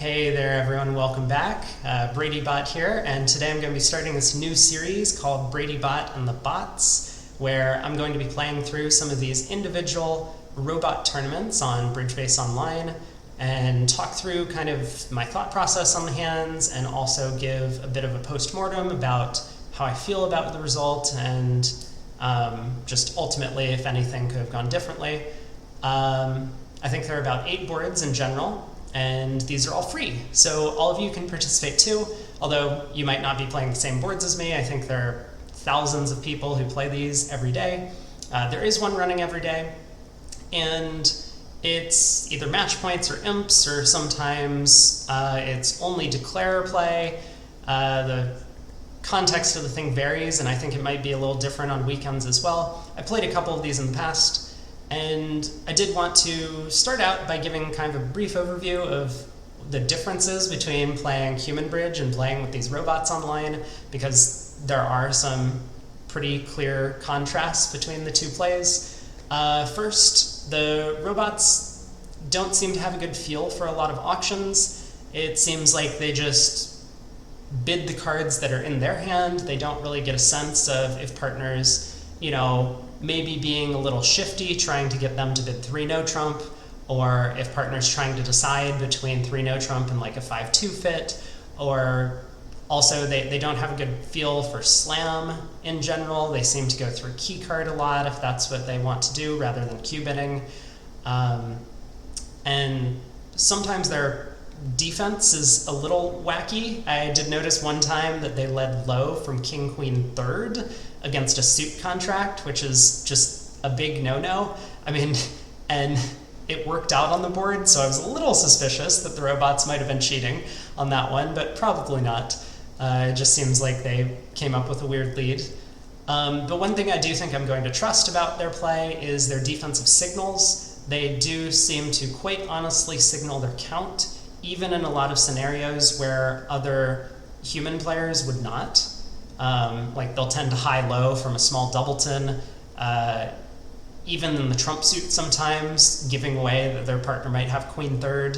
Hey there everyone, welcome back. BradyBot here, and today I'm going to be starting this new series called BradyBot and the Bots, where I'm going to be playing through some of these individual robot tournaments on Bridgebase Online and talk through kind of my thought process on the hands and also give a bit of a post-mortem about how I feel about the result and just ultimately if anything could have gone differently. I think there are about 8 boards in general, and these are all free. So all of you can participate too, although you might not be playing the same boards as me. I think there are thousands of people who play these every day. There is one running every day, and it's either match points or imps, or sometimes it's only declare play. The context of the thing varies, and I think it might be a little different on weekends as well. I played a couple of these in the past, and I did want to start out by giving kind of a brief overview of the differences between playing human bridge and playing with these robots online, because there are some pretty clear contrasts between the two plays. First, the robots don't seem to have a good feel for a lot of auctions. It seems like they just bid the cards that are in their hand. They don't really get a sense of if partners, maybe being a little shifty, trying to get them to bid 3 no trump, or if partners trying to decide between 3 no trump and like a 5-2 fit, or also they don't have a good feel for slam in general. They seem to go through key card a lot if that's what they want to do rather than cue bidding. And sometimes their defense is a little wacky. I did notice one time that they led low from king queen third against a suit contract, which is just a big no-no. And it worked out on the board, so I was a little suspicious that the robots might have been cheating on that one, but probably not. It just seems like they came up with a weird lead. But one thing I do think I'm going to trust about their play is their defensive signals. They do seem to quite honestly signal their count, even in a lot of scenarios where other human players would not. Like they'll tend to high-low from a small doubleton, even in the trump suit sometimes, giving away that their partner might have queen third.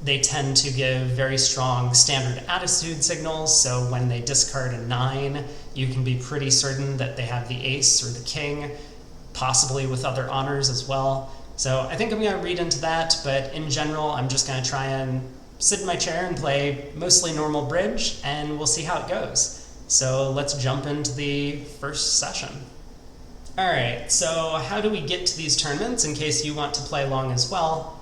They tend to give very strong standard attitude signals, so when they discard a 9, you can be pretty certain that they have the ace or the king, possibly with other honors as well. So I think I'm going to read into that, but in general, I'm just going to try and sit in my chair and play mostly normal bridge, and we'll see how it goes. So let's jump into the first session. All right, so how do we get to these tournaments in case you want to play along as well?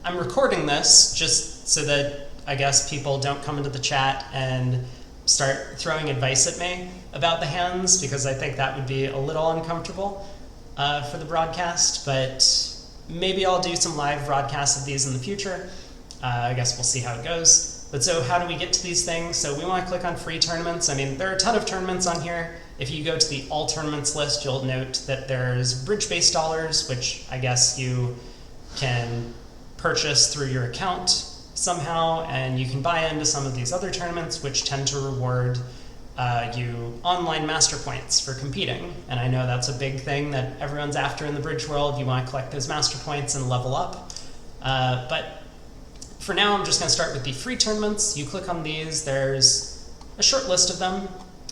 I'm recording this just so that I guess people don't come into the chat and start throwing advice at me about the hands, because I think that would be a little uncomfortable for the broadcast, but maybe I'll do some live broadcasts of these in the future. I guess we'll see how it goes. But so how do we get to these things? So we want to click on free tournaments. There are a ton of tournaments on here. If you go to the all tournaments list, you'll note that there's bridge-based dollars, which I guess you can purchase through your account somehow, and you can buy into some of these other tournaments, which tend to reward you online master points for competing. And I know that's a big thing that everyone's after in the bridge world. You want to collect those master points and level up. But for now, I'm just going to start with the free tournaments. You click on these. There's a short list of them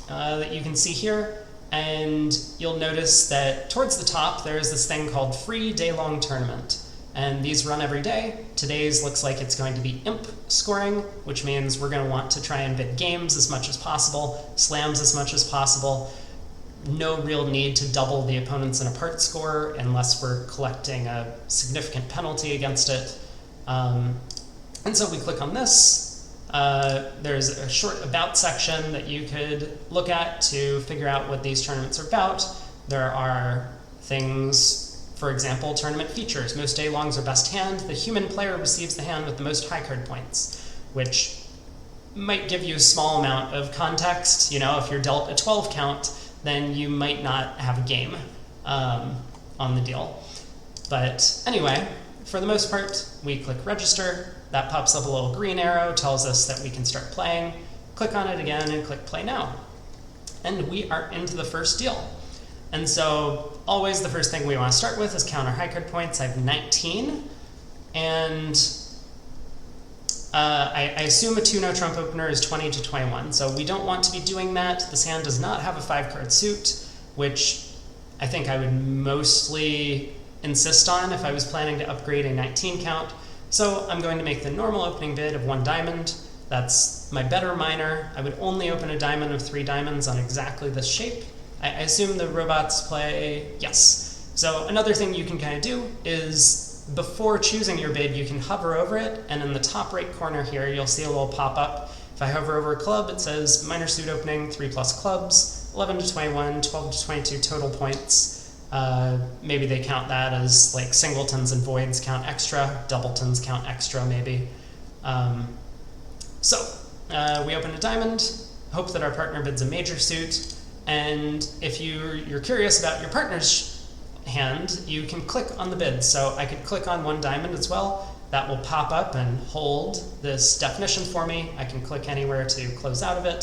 that you can see here. And you'll notice that towards the top, there's this thing called Free Day-Long Tournament. And these run every day. Today's looks like it's going to be imp scoring, which means we're going to want to try and bid games as much as possible, slams as much as possible. No real need to double the opponents in a part score unless we're collecting a significant penalty against it. And so we click on this. There's a short about section that you could look at to figure out what these tournaments are about. There are things, for example, tournament features. Most day-longs are best hand. The human player receives the hand with the most high card points, which might give you a small amount of context. If you're dealt a 12 count, then you might not have a game on the deal. But anyway, for the most part, we click register. That pops up a little green arrow, tells us that we can start playing. Click on it again and click play now. And we are into the first deal. And so always the first thing we want to start with is count our high card points. I have 19. And I assume a 2 no trump opener is 20 to 21, so we don't want to be doing that. This hand does not have a 5-card suit, which I think I would mostly insist on if I was planning to upgrade a 19 count. So I'm going to make the normal opening bid of 1 diamond. That's my better minor. I would only open a diamond of 3 diamonds on exactly this shape. I assume the robots play yes. So another thing you can kind of do is before choosing your bid, you can hover over it, and in the top right corner here, you'll see a little pop-up. If I hover over a club, it says minor suit opening, 3+ clubs, 11 to 21, 12 to 22 total points. Maybe they count that as like singletons and voids count extra, doubletons count extra maybe. We open a diamond, hope that our partner bids a major suit, and if you're curious about your partner's hand, you can click on the bid. So I could click on 1 diamond as well. That will pop up and hold this definition for me. I can click anywhere to close out of it.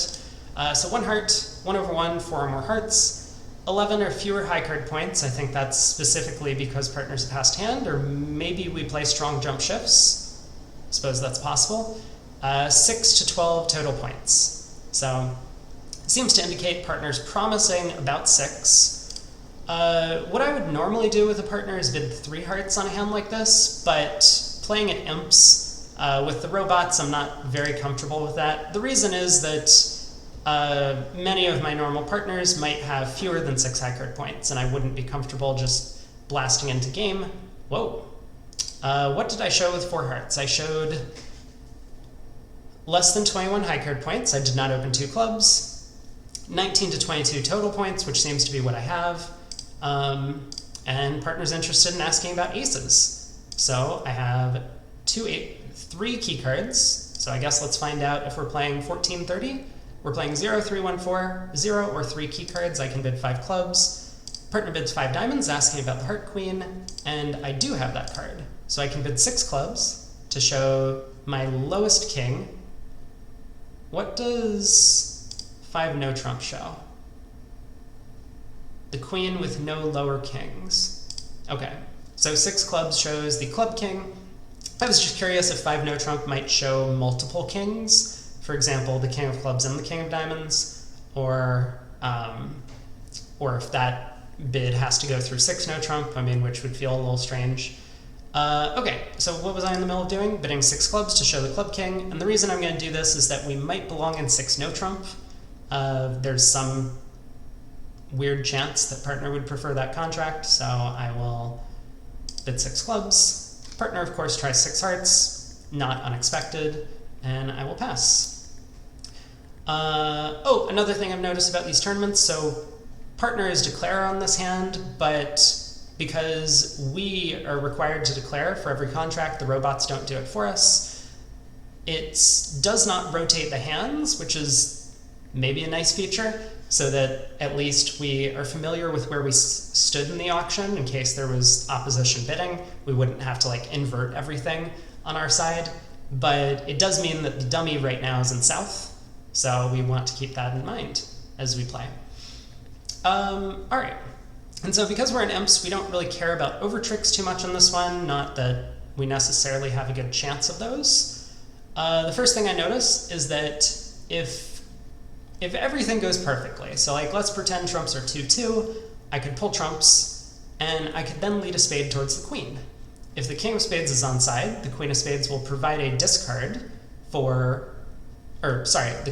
So 1 heart, 1/1, 4 or more hearts, 11 or fewer high card points. I think that's specifically because partner's a passed hand, or maybe we play strong jump shifts. Suppose that's possible. 6 to 12 total points. So it seems to indicate partner's promising about 6. What I would normally do with a partner is bid 3 hearts on a hand like this, but playing at imps with the robots, I'm not very comfortable with that. The reason is that many of my normal partners might have fewer than 6 high card points, and I wouldn't be comfortable just blasting into game. Whoa. What did I show with 4 hearts? I showed less than 21 high card points. I did not open 2 clubs. 19 to 22 total points, which seems to be what I have. And partner's interested in asking about aces. So I have 3 key cards. So I guess let's find out if we're playing 14-30. We're playing 0, 3, 1, 4, 0 or 3 key cards. I can bid 5 clubs. Partner bids 5 diamonds, asking about the heart queen, and I do have that card. So I can bid 6 clubs to show my lowest king. What does 5 no trump show? The queen with no lower kings. Okay, so 6 clubs shows the club king. I was just curious if 5 no trump might show multiple kings. For example, the king of clubs and the king of diamonds, or if that bid has to go through 6 no trump, I mean, which would feel a little strange. Okay, so what was I in the middle of doing? Bidding 6 clubs to show the club king, and the reason I'm going to do this is that we might belong in 6 no trump. There's some weird chance that partner would prefer that contract, so I will bid 6 clubs. Partner, of course, tries 6 hearts, not unexpected, and I will pass. Another thing I've noticed about these tournaments, so partner is declare on this hand, but because we are required to declare for every contract, the robots don't do it for us. It does not rotate the hands, which is maybe a nice feature, so that at least we are familiar with where we stood in the auction in case there was opposition bidding. We wouldn't have to like invert everything on our side, but it does mean that the dummy right now is in south, so we want to keep that in mind as we play. All right, and so because we're in imps, we don't really care about over tricks too much on this one, not that we necessarily have a good chance of those. The first thing I notice is that if everything goes perfectly, so like let's pretend trumps are 2-2, I could pull trumps, and I could then lead a spade towards the queen. If the king of spades is on side, the queen of spades will provide a discard the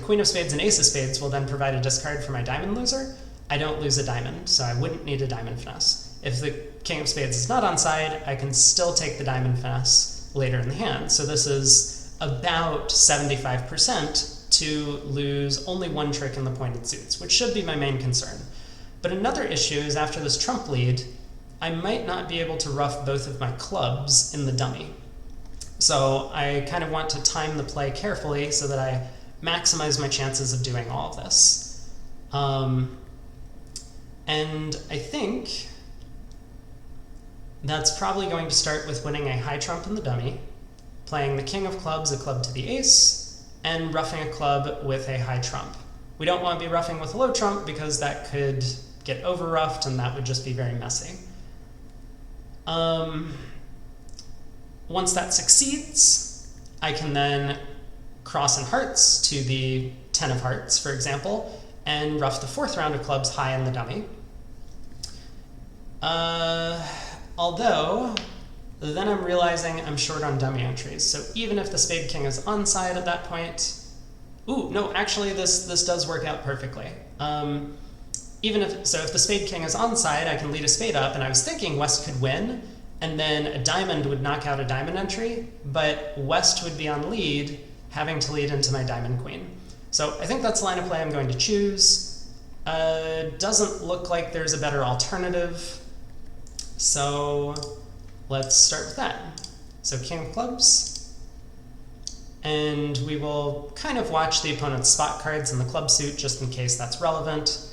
queen of spades and ace of spades will then provide a discard for my diamond loser. I don't lose a diamond, so I wouldn't need a diamond finesse. If the king of spades is not on side, I can still take the diamond finesse later in the hand. So this is about 75% to lose only 1 trick in the pointed suits, which should be my main concern. But another issue is after this trump lead, I might not be able to ruff both of my clubs in the dummy. So I kind of want to time the play carefully so that I maximize my chances of doing all of this. And I think that's probably going to start with winning a high trump in the dummy, playing the king of clubs, a club to the ace, and roughing a club with a high trump. We don't want to be roughing with a low trump because that could get over roughed and that would just be very messy. Once that succeeds, I can then cross in hearts to the 10 of hearts, for example, and rough the 4th round of clubs high in the dummy. Although, then I'm realizing I'm short on dummy entries. So even if the spade king is onside at that point, ooh, no, actually this does work out perfectly. If the spade king is onside, I can lead a spade up, and I was thinking West could win, and then a diamond would knock out a diamond entry, but West would be on lead, having to lead into my diamond queen. So I think that's the line of play I'm going to choose. Doesn't look like there's a better alternative, so let's start with that. So king of clubs, and we will kind of watch the opponent's spot cards in the club suit just in case that's relevant.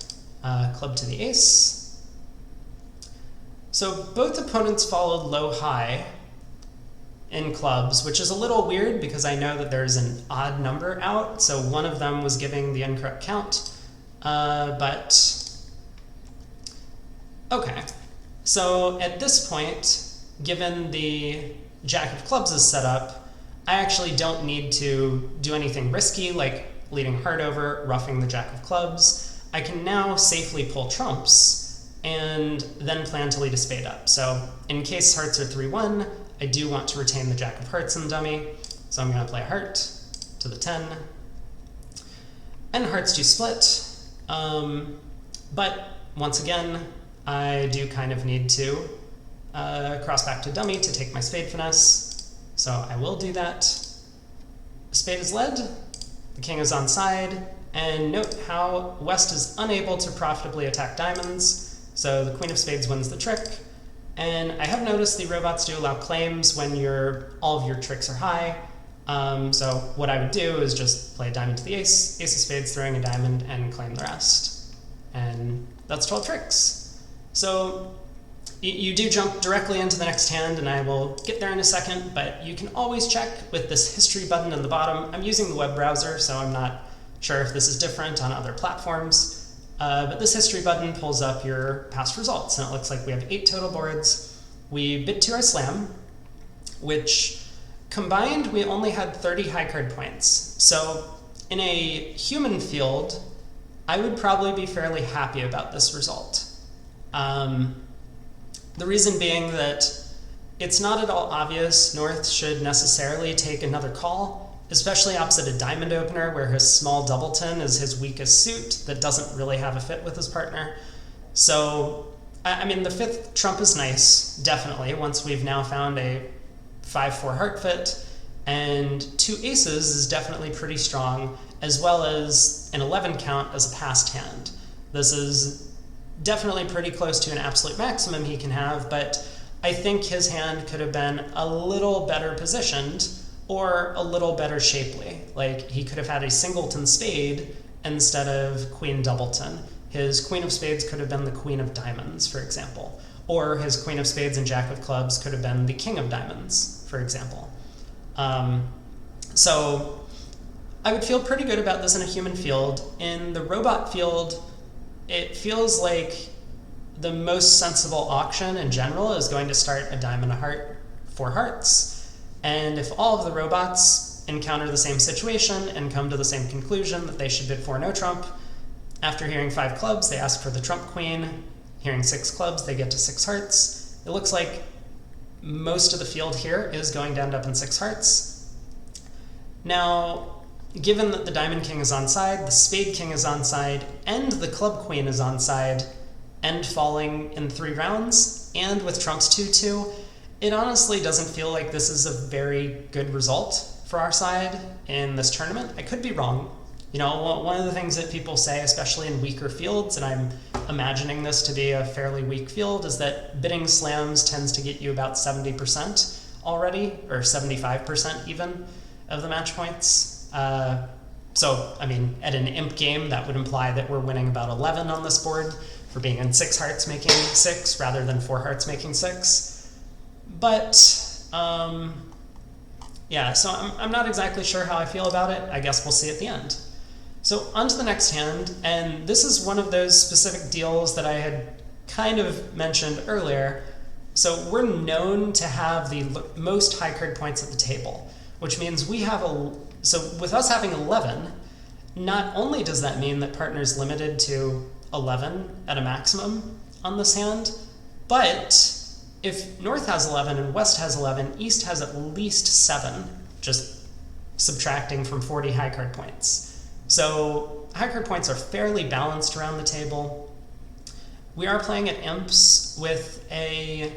Club to the ace. So both opponents followed low-high in clubs, which is a little weird because I know that there's an odd number out, so one of them was giving the incorrect count, but okay. So at this point, given the jack of clubs is set up, I actually don't need to do anything risky like leading heart over, roughing the jack of clubs. I can now safely pull trumps and then plan to lead a spade up. So in case hearts are 3-1, I do want to retain the jack of hearts in the dummy, so I'm going to play a heart to the 10. And hearts do split, but once again, I do kind of need to cross back to dummy to take my spade finesse, so I will do that. Spade is led, the king is on side, and note how West is unable to profitably attack diamonds, so the queen of spades wins the trick. And I have noticed the robots do allow claims when all of your tricks are high, so what I would do is just play a diamond to the ace, ace of spades throwing a diamond, and claim the rest. And that's 12 tricks. So you do jump directly into the next hand, and I will get there in a second, but you can always check with this history button in the bottom. I'm using the web browser, so I'm not sure if this is different on other platforms, but this history button pulls up your past results, and it looks like we have 8 total boards. We bid to our slam, which combined we only had 30 high card points. So in a human field, I would probably be fairly happy about this result. The reason being that it's not at all obvious North should necessarily take another call, especially opposite a diamond opener where his small doubleton is his weakest suit that doesn't really have a fit with his partner. So, I mean, the 5th trump is nice, definitely, once we've now found a 5-4 heart fit, and 2 aces is definitely pretty strong, as well as an 11 count as a passed hand. This is definitely pretty close to an absolute maximum he can have, but I think his hand could have been a little better positioned or a little better shapely. Like, he could have had a singleton spade instead of queen doubleton. His queen of spades could have been the queen of diamonds, for example. Or his queen of spades and jack of clubs could have been the king of diamonds, for example. So I would feel pretty good about this in a human field. In the robot field, it feels like the most sensible auction in general is going to start a diamond, a heart, 4 hearts. And if all of the robots encounter the same situation and come to the same conclusion that they should bid for no trump, after hearing 5 clubs, they ask for the trump queen. Hearing 6 clubs, they get to 6 hearts. It looks like most of the field here is going to end up in 6 hearts. Now, given that the diamond king is on side, the spade king is on side, and the club queen is on side, and falling in 3 rounds, and with trumps 2-2, it honestly doesn't feel like this is a very good result for our side in this tournament. I could be wrong. You know, one of the things that people say, especially in weaker fields, and I'm imagining this to be a fairly weak field, is that bidding slams tends to get you about 70% already, or 75% even, of the match points. So, I mean, at an imp game, that would imply that we're winning about 11 on this board for being in 6 hearts making 6 rather than 4 hearts making 6. But, yeah, so I'm not exactly sure how I feel about it. I guess we'll see at the end. So on to the next hand, and this is one of those specific deals that I had kind of mentioned earlier. So we're known to have the most high card points at the table, which means we have so with us having 11, not only does that mean that partner's limited to 11 at a maximum on this hand, but if North has 11 and West has 11, East has at least 7, just subtracting from 40 high card points. So high card points are fairly balanced around the table. We are playing at imps with a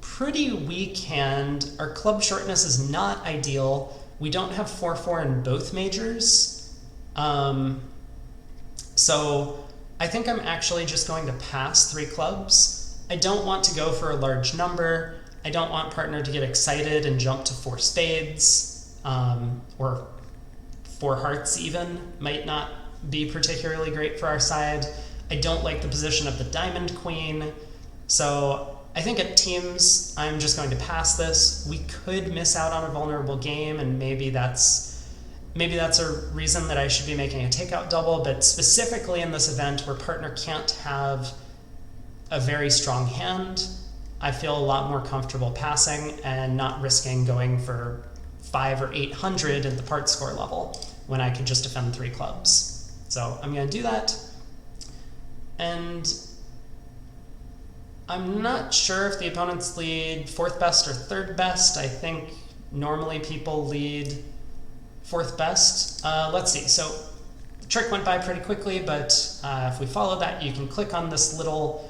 pretty weak hand. Our club shortness is not ideal. We don't have 4-4 in both majors. So I think I'm actually just going to pass 3 clubs. I don't want to go for a large number. I don't want partner to get excited and jump to 4 spades, or 4 hearts even, might not be particularly great for our side. I don't like the position of the diamond queen. So I think at teams, I'm just going to pass this. We could miss out on a vulnerable game, and maybe that's a reason that I should be making a takeout double, but specifically in this event where partner can't have a very strong hand, I feel a lot more comfortable passing and not risking going for 500 or 800 at the part score level when I could just defend 3 clubs. So I'm going to do that. And I'm not sure if the opponents lead 4th best or 3rd best. I think normally people lead 4th best. Let's see. So the trick went by pretty quickly, but if we follow that, you can click on this little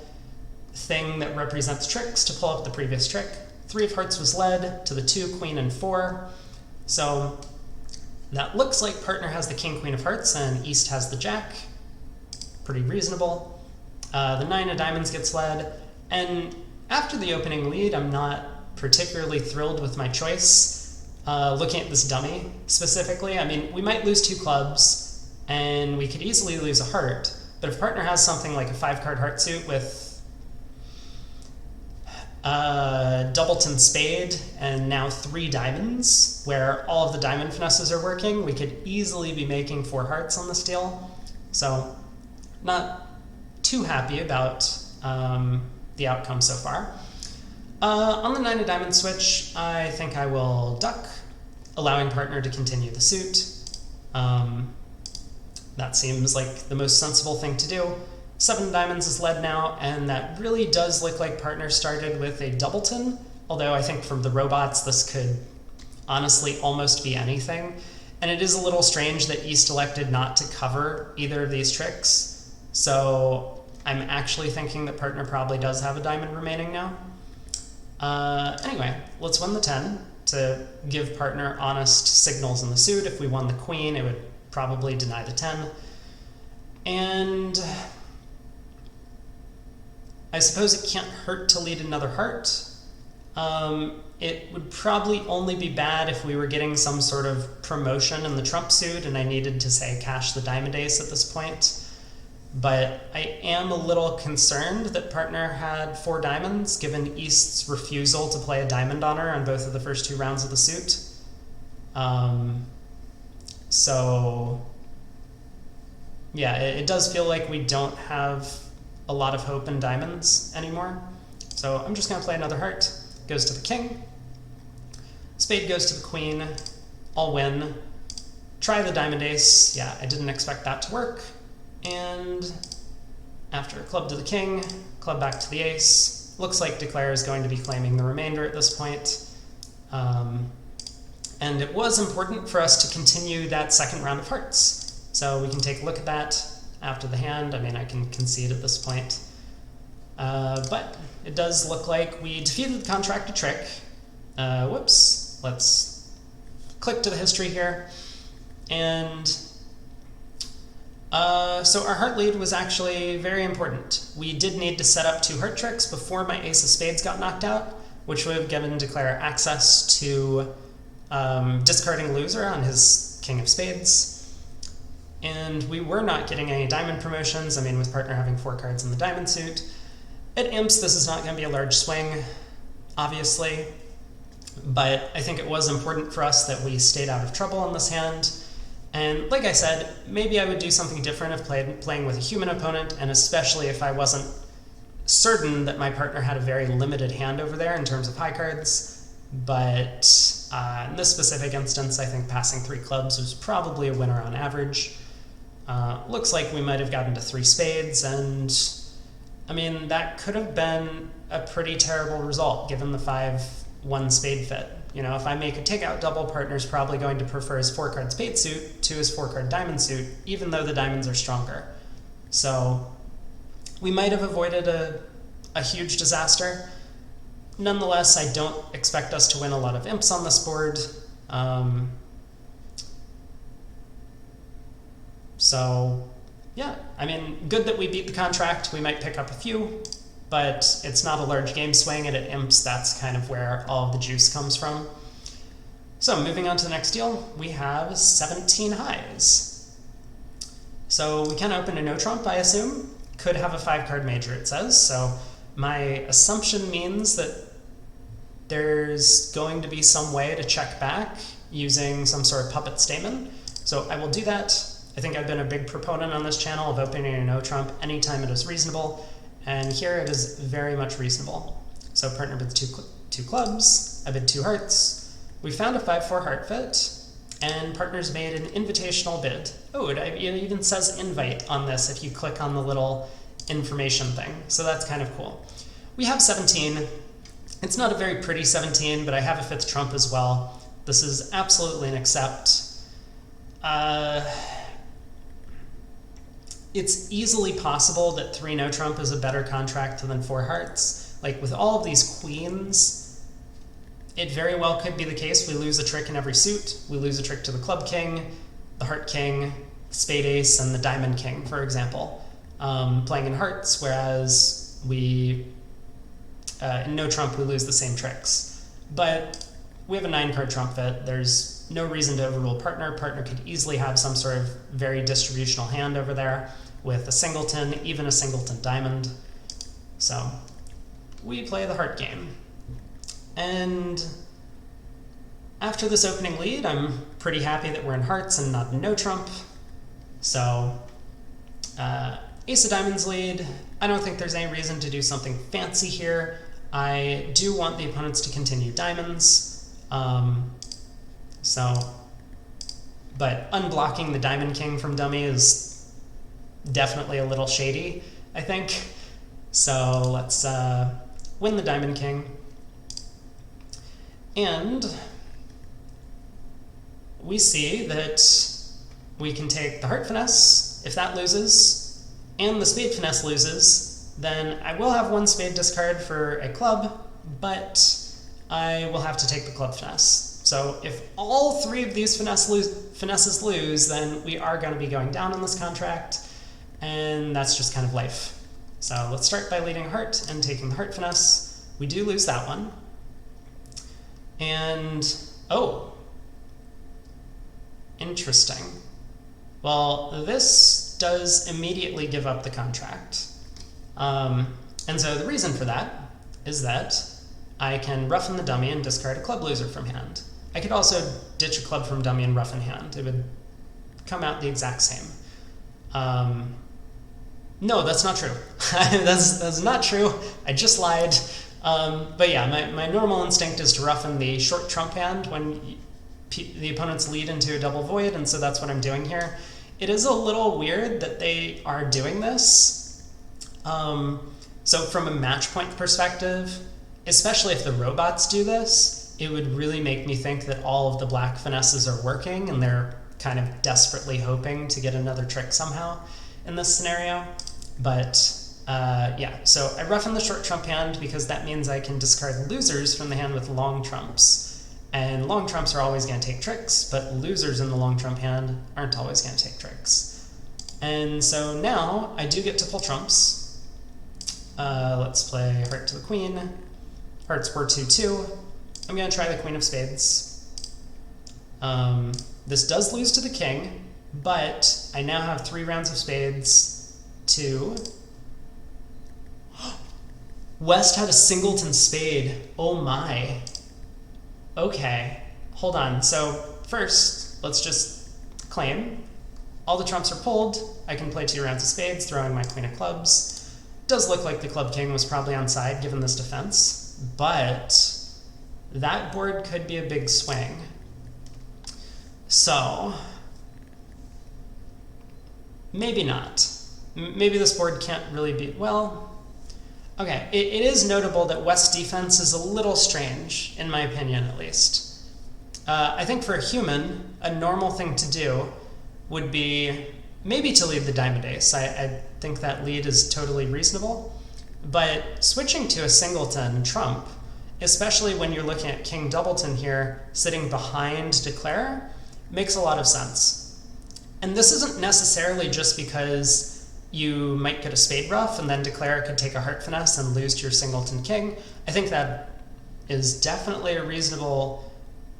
thing that represents tricks to pull up the previous trick. 3 of hearts was led to the 2, queen, and 4. So that looks like partner has the king, queen of hearts, and East has the jack. Pretty reasonable. The 9 of diamonds gets led, and after the opening lead, I'm not particularly thrilled with my choice. Looking at this dummy specifically, I mean, we might lose 2 clubs, and we could easily lose a heart, but if partner has something like a 5-card heart suit with doubleton spade and now 3 diamonds, where all of the diamond finesses are working, we could easily be making 4 hearts on this deal. So not too happy about the outcome so far. On the 9 of diamonds switch, I think I will duck, allowing partner to continue the suit. That seems like the most sensible thing to do. 7 of diamonds is led now, and that really does look like partner started with a doubleton, although I think from the robots this could honestly almost be anything. And it is a little strange that East elected not to cover either of these tricks, so I'm actually thinking that partner probably does have a diamond remaining now. Anyway, let's win the 10 to give partner honest signals in the suit. If we won the queen, it would probably deny the 10. And I suppose it can't hurt to lead another heart. It would probably only be bad if we were getting some sort of promotion in the trump suit and I needed to, say, cash the diamond ace at this point. But I am a little concerned that partner had 4 diamonds, given East's refusal to play a diamond on her on both of the first 2 rounds of the suit. So yeah, it does feel like we don't have a lot of hope in diamonds anymore. So I'm just going to play another heart. Goes to the king. Spade goes to the queen. I'll win. Try the diamond ace. Yeah, I didn't expect that to work. And after a club to the king, club back to the ace. Looks like declare is going to be claiming the remainder at this point. And it was important for us to continue that second round of hearts. So we can take a look at that after the hand. I mean, I can concede at this point. But it does look like we defeated the contracted trick. Whoops. Let's click to the history here. And so our heart lead was actually very important. We did need to set up 2 heart tricks before my ace of spades got knocked out, which would have given declare access to discarding loser on his king of spades. And we were not getting any diamond promotions. I mean, with partner having 4 cards in the diamond suit. At imps, this is not going to be a large swing, obviously, but I think it was important for us that we stayed out of trouble on this hand. And like I said, maybe I would do something different if playing with a human opponent, and especially if I wasn't certain that my partner had a very limited hand over there in terms of high cards, but in this specific instance, I think passing 3 clubs was probably a winner on average. Looks like we might have gotten to 3 spades, and I mean, that could have been a pretty terrible result given the 5-1 spade fit. You know, if I make a takeout double, partner's probably going to prefer his 4-card spade suit to his 4-card diamond suit, even though the diamonds are stronger. So we might have avoided a huge disaster. Nonetheless, I don't expect us to win a lot of imps on this board. So yeah, I mean, good that we beat the contract. We might pick up a few, but it's not a large game swing, and at imps, that's kind of where all of the juice comes from. So moving on to the next deal, we have 17 highs. So we can open a no trump, I assume. Could have a 5-card major, it says. So my assumption means that there's going to be some way to check back using some sort of Puppet Stayman. So I will do that. I think I've been a big proponent on this channel of opening a no trump anytime it is reasonable, and here it is very much reasonable. So partner bids 2 clubs, I bid 2 hearts. We found a 5-4 heart fit, and partners made an invitational bid. Oh, it even says invite on this if you click on the little information thing, so that's kind of cool. We have 17. It's not a very pretty 17, but I have a 5th trump as well. This is absolutely an accept. It's easily possible that 3 no trump is a better contract than 4 hearts. Like with all of these queens, it very well could be the case we lose a trick in every suit. We lose a trick to the club king, the heart king, spade ace, and the diamond king, for example, playing in hearts, whereas we, in no trump, we lose the same tricks. But we have a 9-card trump fit. There's no reason to overrule partner. Partner could easily have some sort of very distributional hand over there with a singleton, even a singleton diamond. So we play the heart game. And after this opening lead, I'm pretty happy that we're in hearts and not in no trump. So ace of diamonds lead. I don't think there's any reason to do something fancy here. I do want the opponents to continue diamonds. But unblocking the diamond king from dummy is definitely a little shady, I think. So let's win the diamond king. And we see that we can take the heart finesse. If that loses, and the spade finesse loses, then I will have 1 spade discard for a club, but I will have to take the club finesse. So if all 3 of these finesses lose, then we are going to be going down in this contract, and that's just kind of life. So let's start by leading a heart and taking the heart finesse. We do lose that one. And, oh, interesting. Well, this does immediately give up the contract. And so the reason for that is that I can roughen the dummy and discard a club loser from hand. I could also ditch a club from dummy and roughen hand. It would come out the exact same. No, that's not true. that's not true. I just lied. But yeah, my normal instinct is to roughen the short trump hand when the opponents lead into a double void, and so that's what I'm doing here. It is a little weird that they are doing this. So from a match point perspective, especially if the robots do this, it would really make me think that all of the black finesses are working and they're kind of desperately hoping to get another trick somehow in this scenario. But yeah, so I roughen the short trump hand because that means I can discard losers from the hand with long trumps. And long trumps are always going to take tricks, but losers in the long trump hand aren't always going to take tricks. And so now I do get to pull trumps. Let's play heart to the queen. Hearts were 2-2. I'm going to try the queen of spades. This does lose to the king, but I now have 3 rounds of spades to... West had a singleton spade. Oh my. Okay, hold on. So first, let's just claim. All the trumps are pulled. I can play 2 rounds of spades, throwing my queen of clubs. does look like the club king was probably onside given this defense, but that board could be a big swing. So maybe not. Maybe this board can't really be, well, okay. It is notable that West's defense is a little strange, in my opinion at least. I think for a human, a normal thing to do would be maybe to lead the diamond ace. I think that lead is totally reasonable. But switching to a singleton trump, especially when you're looking at King Doubleton here, sitting behind Declare, makes a lot of sense. And this isn't necessarily just because you might get a spade ruff and then Declare could take a heart finesse and lose to your singleton king. I think that is definitely a reasonable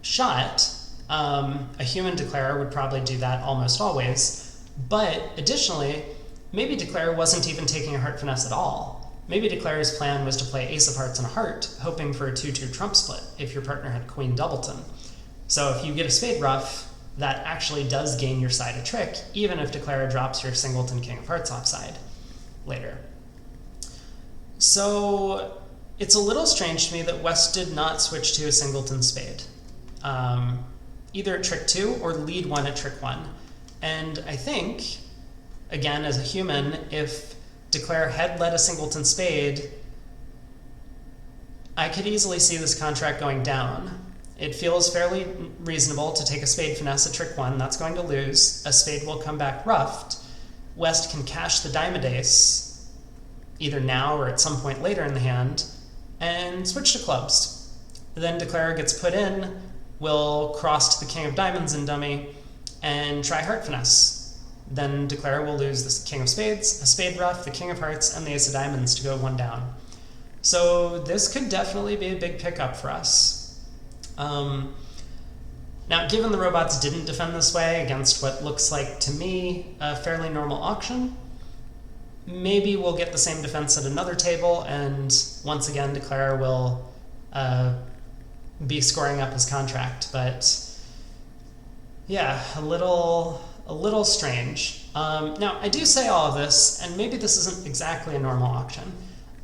shot. A human Declare would probably do that almost always. But additionally, maybe Declare wasn't even taking a heart finesse at all. Maybe Declare's plan was to play ace of hearts and a heart, hoping for a 2-2 trump split if your partner had queen Doubleton. So if you get a spade ruff, that actually does gain your side a trick, even if Declare drops your singleton king of hearts offside later. So it's a little strange to me that West did not switch to a singleton spade. Either at trick 2 or lead 1 at trick 1. And I think, again, as a human, if Declare had led a singleton spade, I could easily see this contract going down. It feels fairly reasonable to take a spade finesse at trick 1. That's going to lose. A spade will come back ruffed. West can cash the diamond ace, either now or at some point later in the hand, and switch to clubs. Then Declare gets put in, will cross to the king of diamonds in dummy, and try heart finesse. Then Declare will lose the king of spades, a spade ruff, the king of hearts, and the ace of diamonds to go 1 down. So this could definitely be a big pickup for us. Now, given the robots didn't defend this way against what looks like, to me, a fairly normal auction, maybe we'll get the same defense at another table, and once again, Declare will be scoring up his contract. But yeah, a little strange. Now, I do say all of this, and maybe this isn't exactly a normal auction.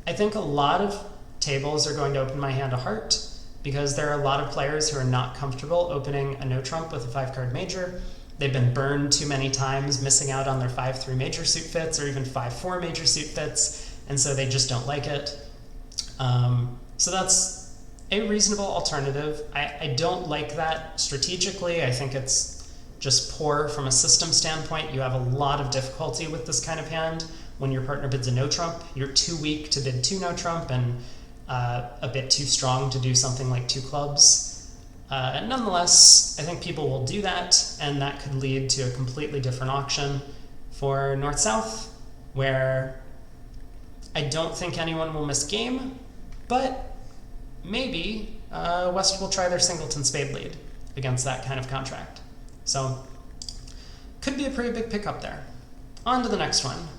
I think a lot of tables are going to open my hand a heart, because there are a lot of players who are not comfortable opening a no trump with a 5-card major. They've been burned too many times, missing out on their 5-3 major suit fits or even 5-4 major suit fits, and so they just don't like it. So that's a reasonable alternative. I don't like that strategically. I think it's just poor from a system standpoint. You have a lot of difficulty with this kind of hand when your partner bids a no trump. You're too weak to bid 2 no trump, and a bit too strong to do something like 2 clubs. Nonetheless, I think people will do that, and that could lead to a completely different auction for North-South, where I don't think anyone will miss game, but maybe West will try their singleton spade lead against that kind of contract. So, could be a pretty big pickup there. On to the next one.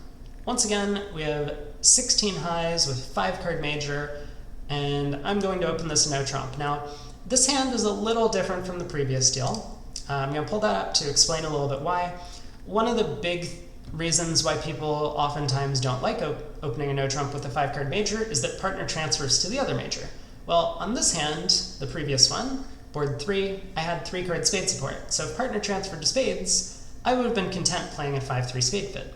Once again, we have 16 highs with 5-card major, and I'm going to open this no trump. Now, this hand is a little different from the previous deal. I'm going to pull that up to explain a little bit why. One of the big reasons why people oftentimes don't like opening a no trump with a 5-card major is that partner transfers to the other major. Well, on this hand, the previous one, board 3, I had 3-card spade support. So if partner transferred to spades, I would have been content playing a 5-3 spade fit.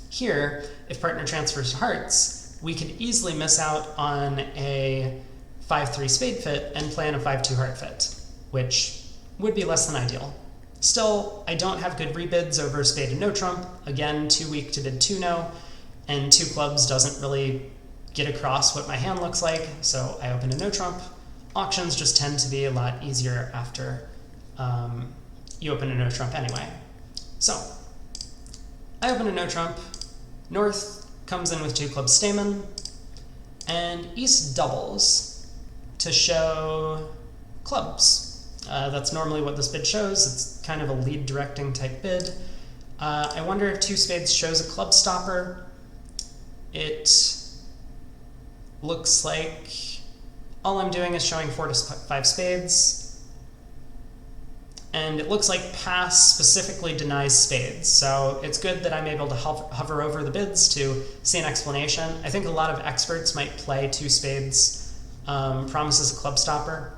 Here, if partner transfers to hearts, we could easily miss out on a 5-3 spade fit and play in a 5-2 heart fit, which would be less than ideal. Still, I don't have good rebids over spade and no trump. Again, too weak to bid 2 no, and 2 clubs doesn't really get across what my hand looks like, so I open a no trump. Auctions just tend to be a lot easier after you open a no trump anyway. So, I open a no trump. North comes in with 2 clubs Stayman, and East doubles to show clubs. That's normally what this bid shows. It's kind of a lead directing type bid. I wonder if 2 spades shows a club stopper. It looks like all I'm doing is showing 4 to 5 spades. And it looks like pass specifically denies spades. So it's good that I'm able to hover over the bids to see an explanation. I think a lot of experts might play two spades, promises a club stopper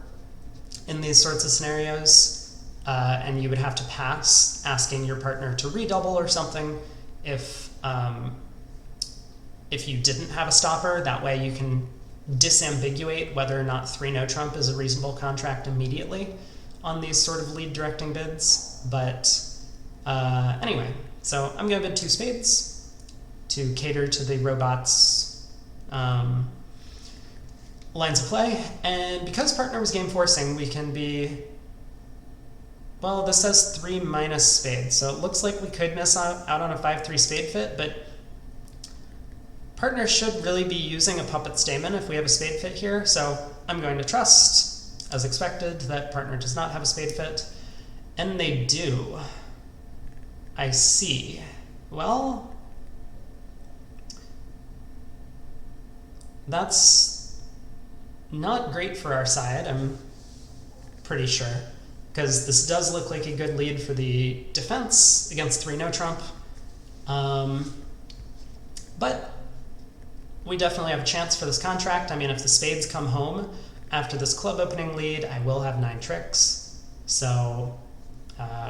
in these sorts of scenarios. And you would have to pass, asking your partner to redouble or something if you didn't have a stopper. That way you can disambiguate whether or not 3-no trump is a reasonable contract immediately on these sort of lead directing bids. But anyway, so I'm going to bid two spades to cater to the robot's lines of play. And because partner was game forcing, we can be, well, this says 3 minus spades, so it looks like we could miss out on a 5-3 spade fit, but partner should really be using a Puppet Stayman if we have a spade fit here, so I'm going to trust, as expected, that partner does not have a spade fit. And they do. I see. Well, that's not great for our side, I'm pretty sure, because this does look like a good lead for the defense against 3-no trump. But we definitely have a chance for this contract. I mean, if the spades come home after this club opening lead, I will have 9 tricks. So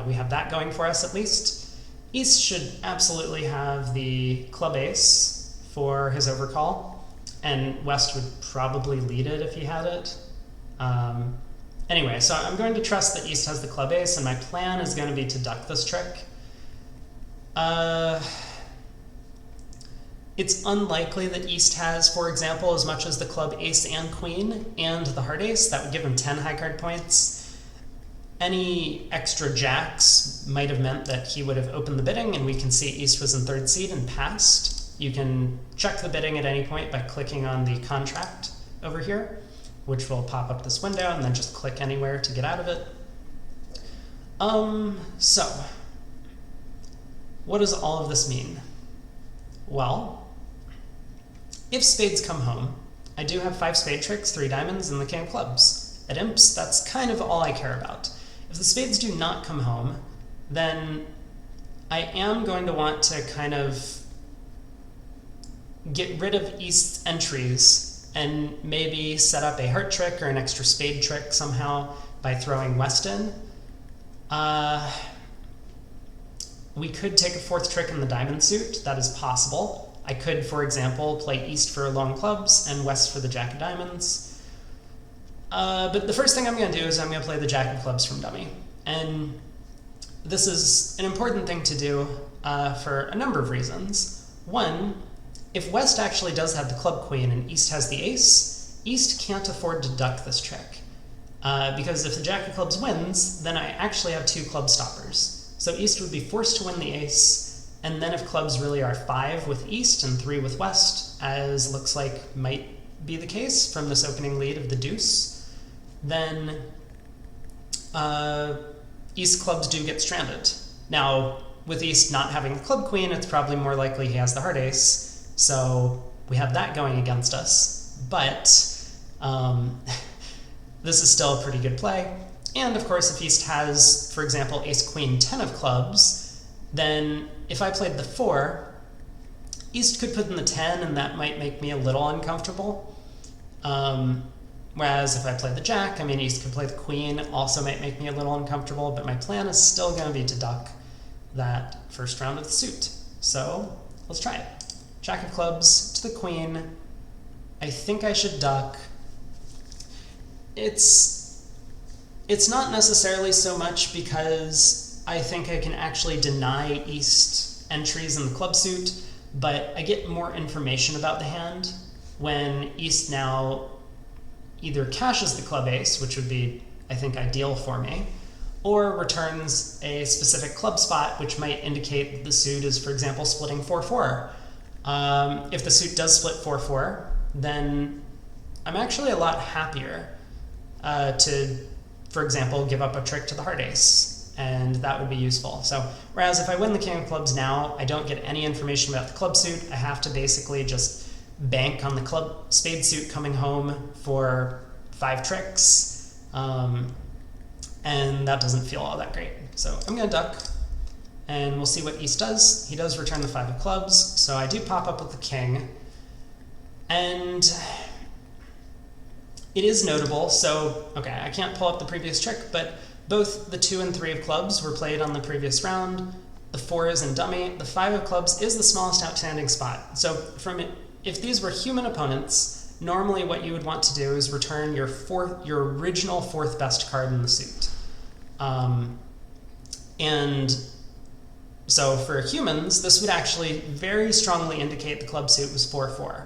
we have that going for us at least. East should absolutely have the club ace for his overcall, and West would probably lead it if he had it. Anyway, so I'm going to trust that East has the club ace, and my plan is going to be to duck this trick. It's unlikely that East has, for example, as much as the club ace and queen and the heart ace. That would give him 10 high card points. Any extra jacks might have meant that he would have opened the bidding, and we can see East was in 3rd seed and passed. You can check the bidding at any point by clicking on the contract over here, which will pop up this window, and then just click anywhere to get out of it. So, what does all of this mean? Well, if spades come home, I do have 5 spade tricks, 3 diamonds, and the king of clubs. At imps, that's kind of all I care about. If the spades do not come home, then I am going to want to kind of get rid of East's entries and maybe set up a heart trick or an extra spade trick somehow by throwing West in. We could take a 4th trick in the diamond suit. That is possible. I could, for example, play East for long clubs and West for the jack of diamonds. But the first thing I'm going to do is I'm going to play the jack of clubs from dummy. And this is an important thing to do for a number of reasons. One, if West actually does have the club queen and East has the ace, East can't afford to duck this trick. Because if the jack of clubs wins, then I actually have 2 club stoppers. So East would be forced to win the ace, and then if clubs really are 5 with East and 3 with West, as looks like might be the case from this opening lead of the deuce, then East clubs do get stranded. Now, with East not having the club queen, it's probably more likely he has the heart ace, so we have that going against us. But this is still a pretty good play. And of course, if East has, for example, ace queen 10 of clubs, then if I played the 4, East could put in the 10, and that might make me a little uncomfortable. Whereas if I played the jack, I mean, East could play the queen, also might make me a little uncomfortable, but my plan is still going to be to duck that first round of the suit. So let's try it. Jack of clubs to the queen. I think I should duck. It's not necessarily so much because I think I can actually deny East entries in the club suit, but I get more information about the hand when East now either cashes the club ace, which would be, I think, ideal for me, or returns a specific club spot, which might indicate that the suit is, for example, splitting 4-4. If the suit does split 4-4, then I'm actually a lot happier to, for example, give up a trick to the heart ace, and that would be useful. So, whereas if I win the king of clubs now, I don't get any information about the club suit. I have to basically just bank on the club spade suit coming home for 5 tricks. and that doesn't feel all that great. So I'm going to duck, and we'll see what East does. He does return the 5 of clubs, so I do pop up with the king. And it is notable, so, okay, I can't pull up the previous trick, but both the 2 and 3 of clubs were played on the previous round. The 4 is in dummy. The 5 of clubs is the smallest outstanding spot. So if these were human opponents, normally what you would want to do is return your original 4th best card in the suit. And so for humans, this would actually very strongly indicate the club suit was 4-4.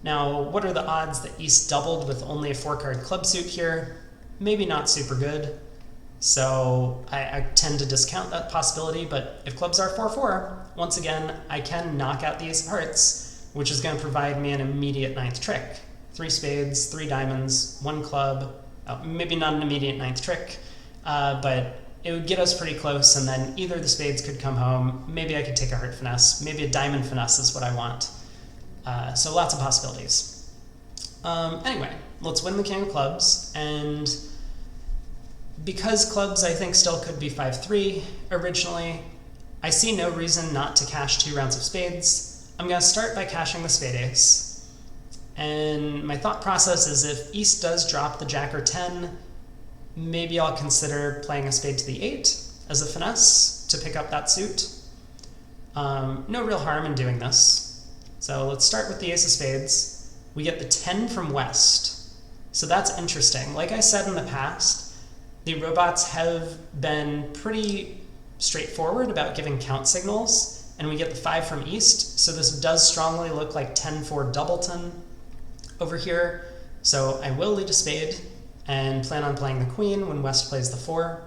Now, what are the odds that East doubled with only a 4-card club suit here? Maybe not super good. So I tend to discount that possibility, but if clubs are 4-4, once again, I can knock out the ace of hearts, which is going to provide me an immediate 9th trick. 3 spades, 3 diamonds, 1 club, maybe not an immediate 9th trick, but it would get us pretty close, and then either the spades could come home, maybe I could take a heart finesse, maybe a diamond finesse is what I want. So lots of possibilities. Anyway, let's win the king of clubs, and because clubs I think still could be 5-3 originally, I see no reason not to cash 2 rounds of spades. I'm going to start by cashing the spade ace, and my thought process is if East does drop the jack or 10, maybe I'll consider playing a spade to the 8 as a finesse to pick up that suit. No real harm in doing this. So let's start with the ace of spades. We get the 10 from West. So that's interesting. Like I said in the past, the robots have been pretty straightforward about giving count signals, and we get the 5 from East, so this does strongly look like 10-4 doubleton over here. So I will lead a spade and plan on playing the queen when West plays the 4.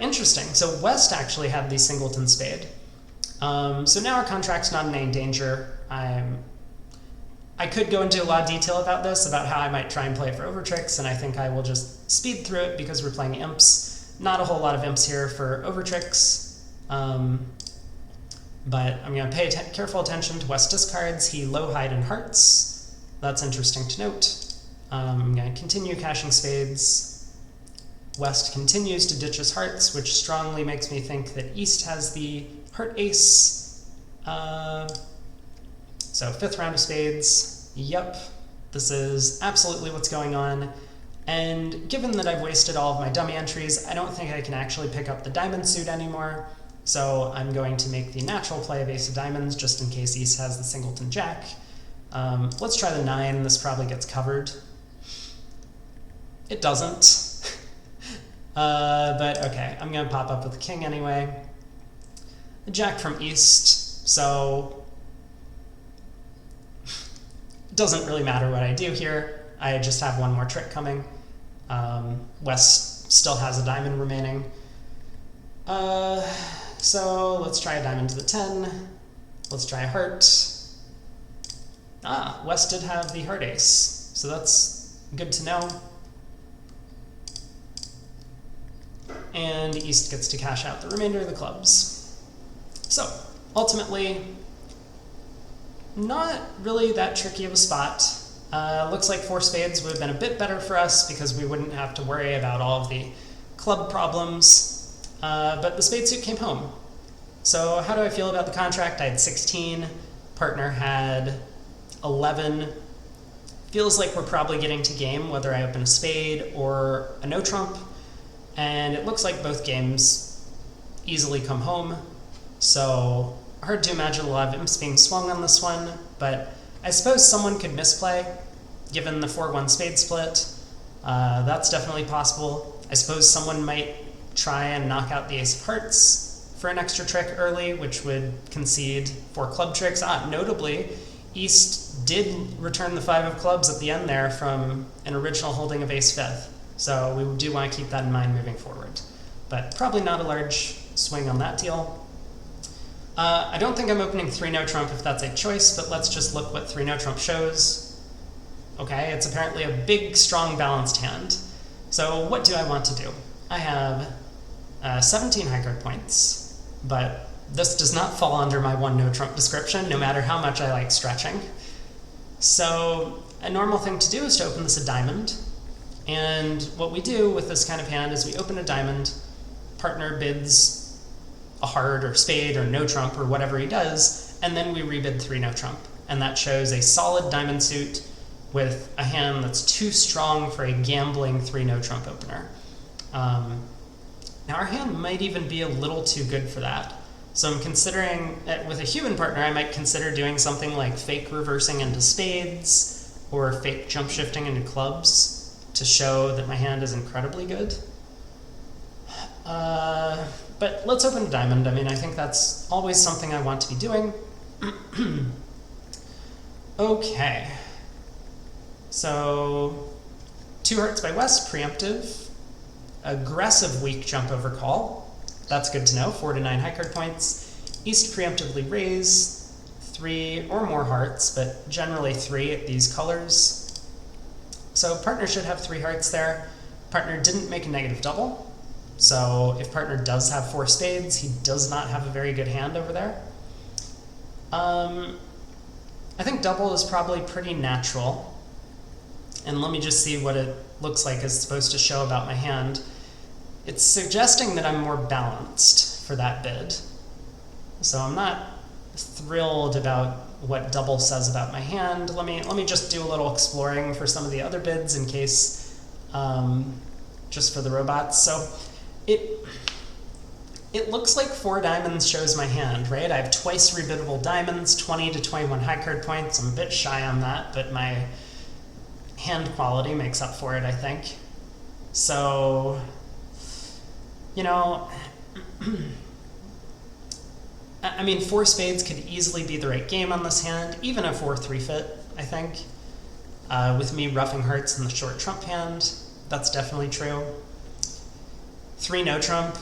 Interesting. So West actually had the singleton spade. So now our contract's not in any danger. I could go into a lot of detail about this, about how I might try and play it for over tricks, and I think I will just speed through it because we're playing imps. Not a whole lot of imps here for over tricks, but I'm going to pay careful attention to West discards. He low hide in hearts. That's interesting to note. I'm going to continue cashing spades. West continues to ditch his hearts, which strongly makes me think that East has the heart ace. So 5th round of spades. Yep, this is absolutely what's going on. And given that I've wasted all of my dummy entries, I don't think I can actually pick up the diamond suit anymore. So I'm going to make the natural play of ace of diamonds just in case East has the singleton jack. Let's try the 9. This probably gets covered. It doesn't. But okay, I'm going to pop up with the king anyway. The jack from East, so it doesn't really matter what I do here. I just have one more trick coming. West still has a diamond remaining. So let's try a diamond to the 10. Let's try a heart. West did have the heart ace, so that's good to know. And East gets to cash out the remainder of the clubs. So ultimately, not really that tricky of a spot. Looks like 4 spades would have been a bit better for us because we wouldn't have to worry about all of the club problems, but the spade suit came home. So how do I feel about the contract? I had 16, partner had 11. Feels like we're probably getting to game whether I open a spade or a no trump, and it looks like both games easily come home. So hard to imagine a lot of imps being swung on this one, but I suppose someone could misplay, given the 4-1 spade split. That's definitely possible. I suppose someone might try and knock out the ace of hearts for an extra trick early, which would concede 4 club tricks. Notably, East did return the 5 of clubs at the end there from an original holding of ace 5th, so we do want to keep that in mind moving forward. But probably not a large swing on that deal. I don't think I'm opening 3 no trump if that's a choice, but let's just look what 3 no trump shows. Okay, it's apparently a big, strong, balanced hand. So what do I want to do? I have 17 high card points, but this does not fall under my 1 no trump description, no matter how much I like stretching. So a normal thing to do is to open this a diamond. And what we do with this kind of hand is we open a diamond, partner bids a heart or spade or no trump or whatever he does, and then we rebid 3 no trump. And that shows a solid diamond suit with a hand that's too strong for a gambling 3 no trump opener. Now our hand might even be a little too good for that. So I'm considering, with a human partner, I might consider doing something like fake reversing into spades or fake jump shifting into clubs to show that my hand is incredibly good. But let's open a diamond. I mean, I think that's always something I want to be doing. Okay. So 2 hearts by West, preemptive. Aggressive weak jump over call. That's good to know, 4 to 9 high card points. East preemptively raise, 3 or more hearts, but generally 3 at these colors. So partner should have 3 hearts there. Partner didn't make a negative double. So if partner does have 4 spades, he does not have a very good hand over there. I think double is probably pretty natural. And let me just see what it looks like it's supposed to show about my hand. It's suggesting that I'm more balanced for that bid. So I'm not thrilled about what double says about my hand. Let me just do a little exploring for some of the other bids in case, just for the robots. So it looks like 4 diamonds shows my hand, right? I have twice rebiddable diamonds, 20 to 21 high card points. I'm a bit shy on that, but my hand quality makes up for it, I think. So, you know, I mean, 4 spades could easily be the right game on this hand, even a 4-3 fit, I think. With me roughing hearts in the short trump hand, that's definitely true. 3 no trump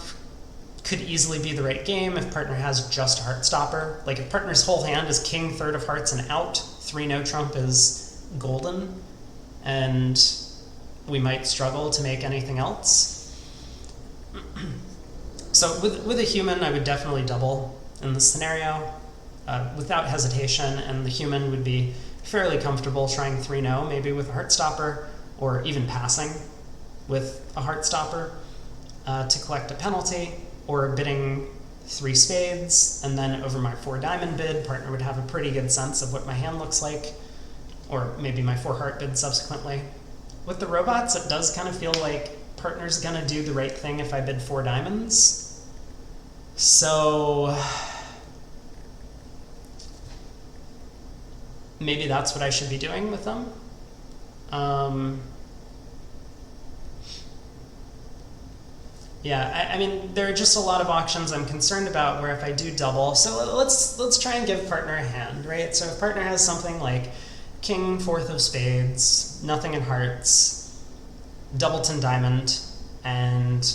could easily be the right game if partner has just a heart stopper. Like if partner's whole hand is king, 3rd of hearts and out, 3 no trump is golden, and we might struggle to make anything else. So with a human, I would definitely double in this scenario without hesitation, and the human would be fairly comfortable trying 3 no, maybe with a heart stopper, or even passing with a heart stopper to collect a penalty, or bidding 3 spades, and then over my 4 diamond bid, partner would have a pretty good sense of what my hand looks like, or maybe my 4 heart bid subsequently. With the robots, it does kind of feel like partner's gonna do the right thing if I bid 4 diamonds. So maybe that's what I should be doing with them. Yeah, I mean, there are just a lot of auctions I'm concerned about where if I do double, so let's try and give partner a hand, right? So if partner has something like king, 4th of spades, nothing in hearts, doubleton diamond, and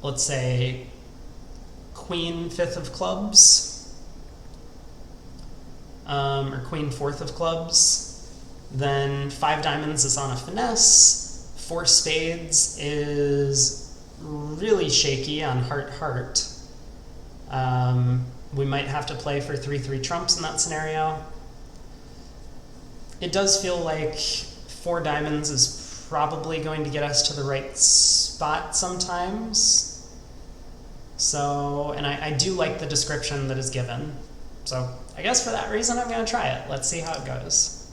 let's say queen, 5th of clubs, or queen, 4th of clubs, then 5 diamonds is on a finesse, 4 spades is really shaky on heart-heart. We might have to play for 3-3 trumps in that scenario. It does feel like 4 diamonds is probably going to get us to the right spot sometimes. So, and I do like the description that is given. So I guess for that reason I'm going to try it. Let's see how it goes.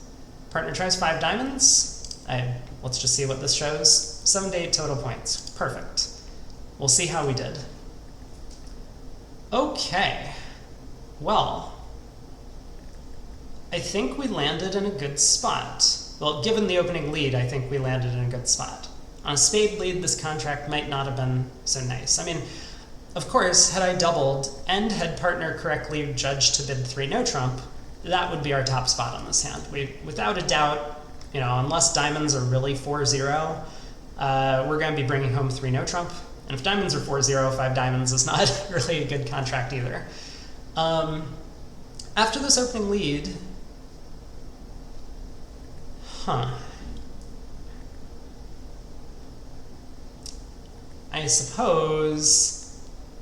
Partner tries 5 diamonds. Let's just see what this shows. 7 to 8 total points. Perfect. We'll see how we did. Okay. Well, I think we landed in a good spot. Well, given the opening lead, I think we landed in a good spot. On a spade lead, this contract might not have been so nice. I mean, of course, had I doubled and had partner correctly judged to bid 3 no trump, that would be our top spot on this hand. Without a doubt, you know, unless diamonds are really 4-0, we're going to be bringing home 3 no trump. And if diamonds are 4-0, 5 diamonds is not really a good contract either. After this opening lead, I suppose